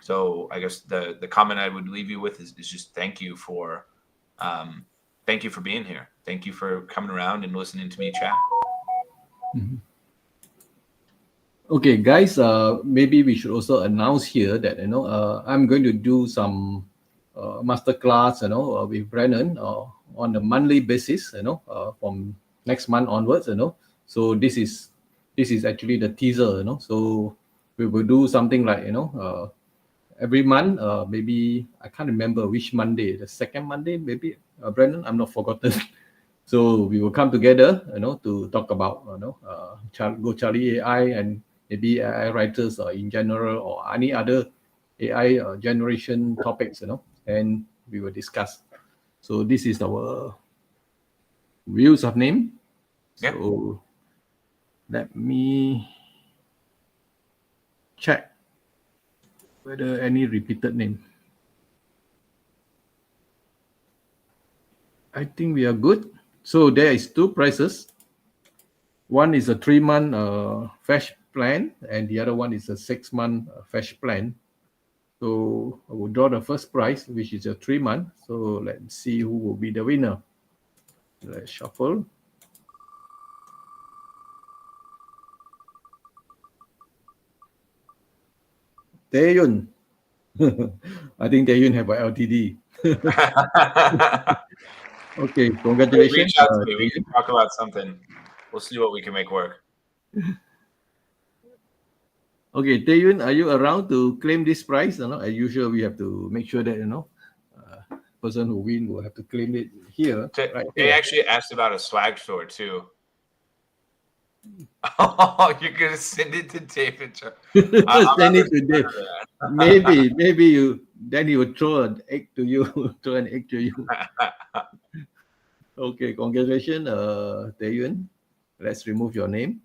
So I guess the comment I would leave you with is just thank you for being here. Thank you for coming around and listening to me chat. Mm-hmm. Okay, guys, maybe we should also announce here that, I'm going to do some masterclass, with Brennan on a monthly basis, from next month onwards, So this is actually the teaser, So we will do something like, every month, maybe I can't remember which Monday, the second Monday, maybe, Brennan, I'm not forgotten. So we will come together, to talk about, GoCharlie AI and maybe AI writers in general or any other AI generation topics, and we will discuss. So this is our views of name. Yeah. So let me check whether any repeated name. I think we are good. So there is two prices. One is a 3-month fetch plan, and the other one is a 6-month fetch plan. So I will draw the first prize, which is a 3-month. So let's see who will be the winner. Let's shuffle. Taeyun. I think Taeyun have a LTD. Okay, congratulations. Reach out to me. We can talk about something. We'll see what we can make work. Okay, Taeyun, are you around to claim this prize? As usual, we have to make sure that person who win will have to claim it here. They actually asked about a swag store too. Oh, you're gonna send it to David. Send it to Dave. Maybe you then he will throw an egg to you. Okay, congratulations, Taeyun. Let's remove your name.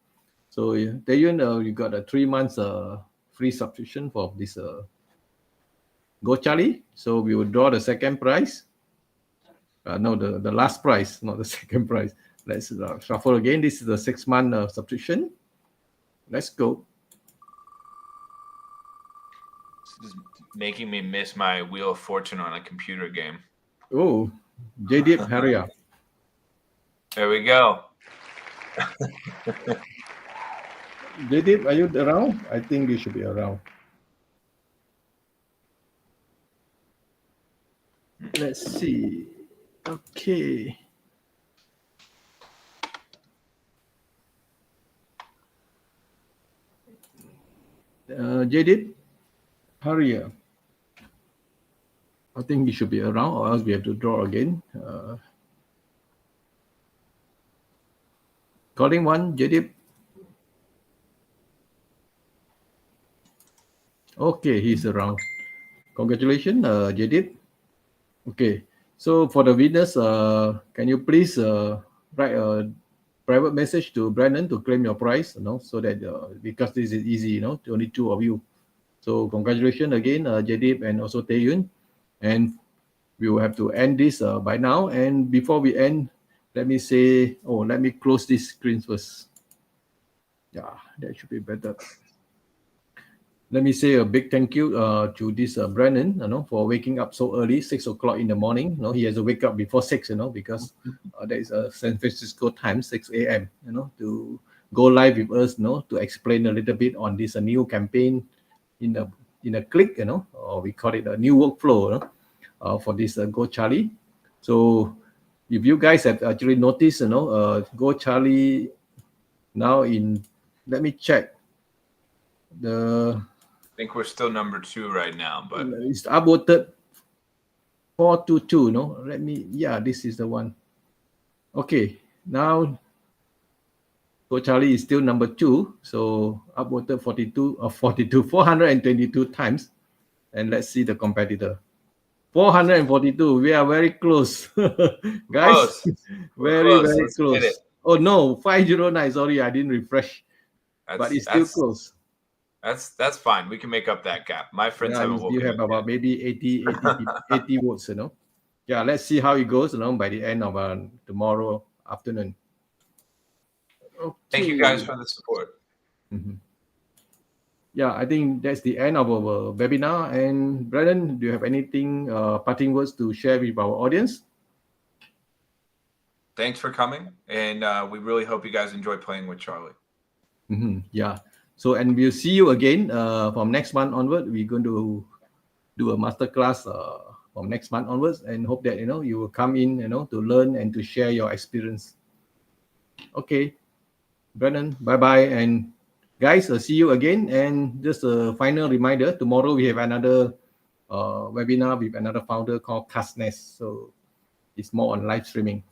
So Taeyun, you got a 3 months free subscription for this GoCharlie. So we will draw the second prize. No, the last prize, not the second prize. Let's shuffle again. This is the 6-month subscription. Let's go. This is making me miss my Wheel of Fortune on a computer game. Oh, Jadip Haria. There we go. Jadip, are you around? I think you should be around. Let's see. Okay. Jadip Haria. I think you should be around, or else we have to draw again. Calling one, Jadip. Okay, he's around. Congratulations, Jadip. Okay, so for the winners, can you please write a private message to Brennan to claim your prize, so that because this is easy, only 2 of you. So congratulations again, Jadip and also Taeyun. And we will have to end this by now. And before we end, let me close this screen first. Yeah, that should be better. let me say a big thank you to this Brennan, for waking up so early, 6 o'clock in the morning. He has to wake up before 6, because there is a San Francisco time, 6 a.m., to go live with us, to explain a little bit on this new campaign in a click, or we call it a new workflow, for this GoCharlie. So if you guys have actually noticed, GoCharlie now let me check. I think we're still number 2 right now, but it's upvoted 422. This is the one. Okay, now GoCharlie is still number 2, so upvoted 422 times. And let's see the competitor. 442. We are very close, guys. Close. Very Let's close. get it. Oh no, 509. Sorry, I didn't refresh. But it's still close. That's fine. We can make up that gap. My friends haven't woken you have up about yet. maybe 80 votes, Yeah, let's see how it goes, by the end of tomorrow afternoon. Okay. Thank you guys for the support. Yeah, I think that's the end of our webinar. And Brennan, do you have anything, parting words to share with our audience? Thanks for coming, and we really hope you guys enjoy playing with Charlie. Yeah. So, and we'll see you again from next month onward. We're going to do a masterclass from next month onwards, and hope that you will come in, to learn and to share your experience. Okay, Brennan, bye, and guys, see you again. And just a final reminder: tomorrow we have another webinar with another founder called Castness. So it's more on live streaming.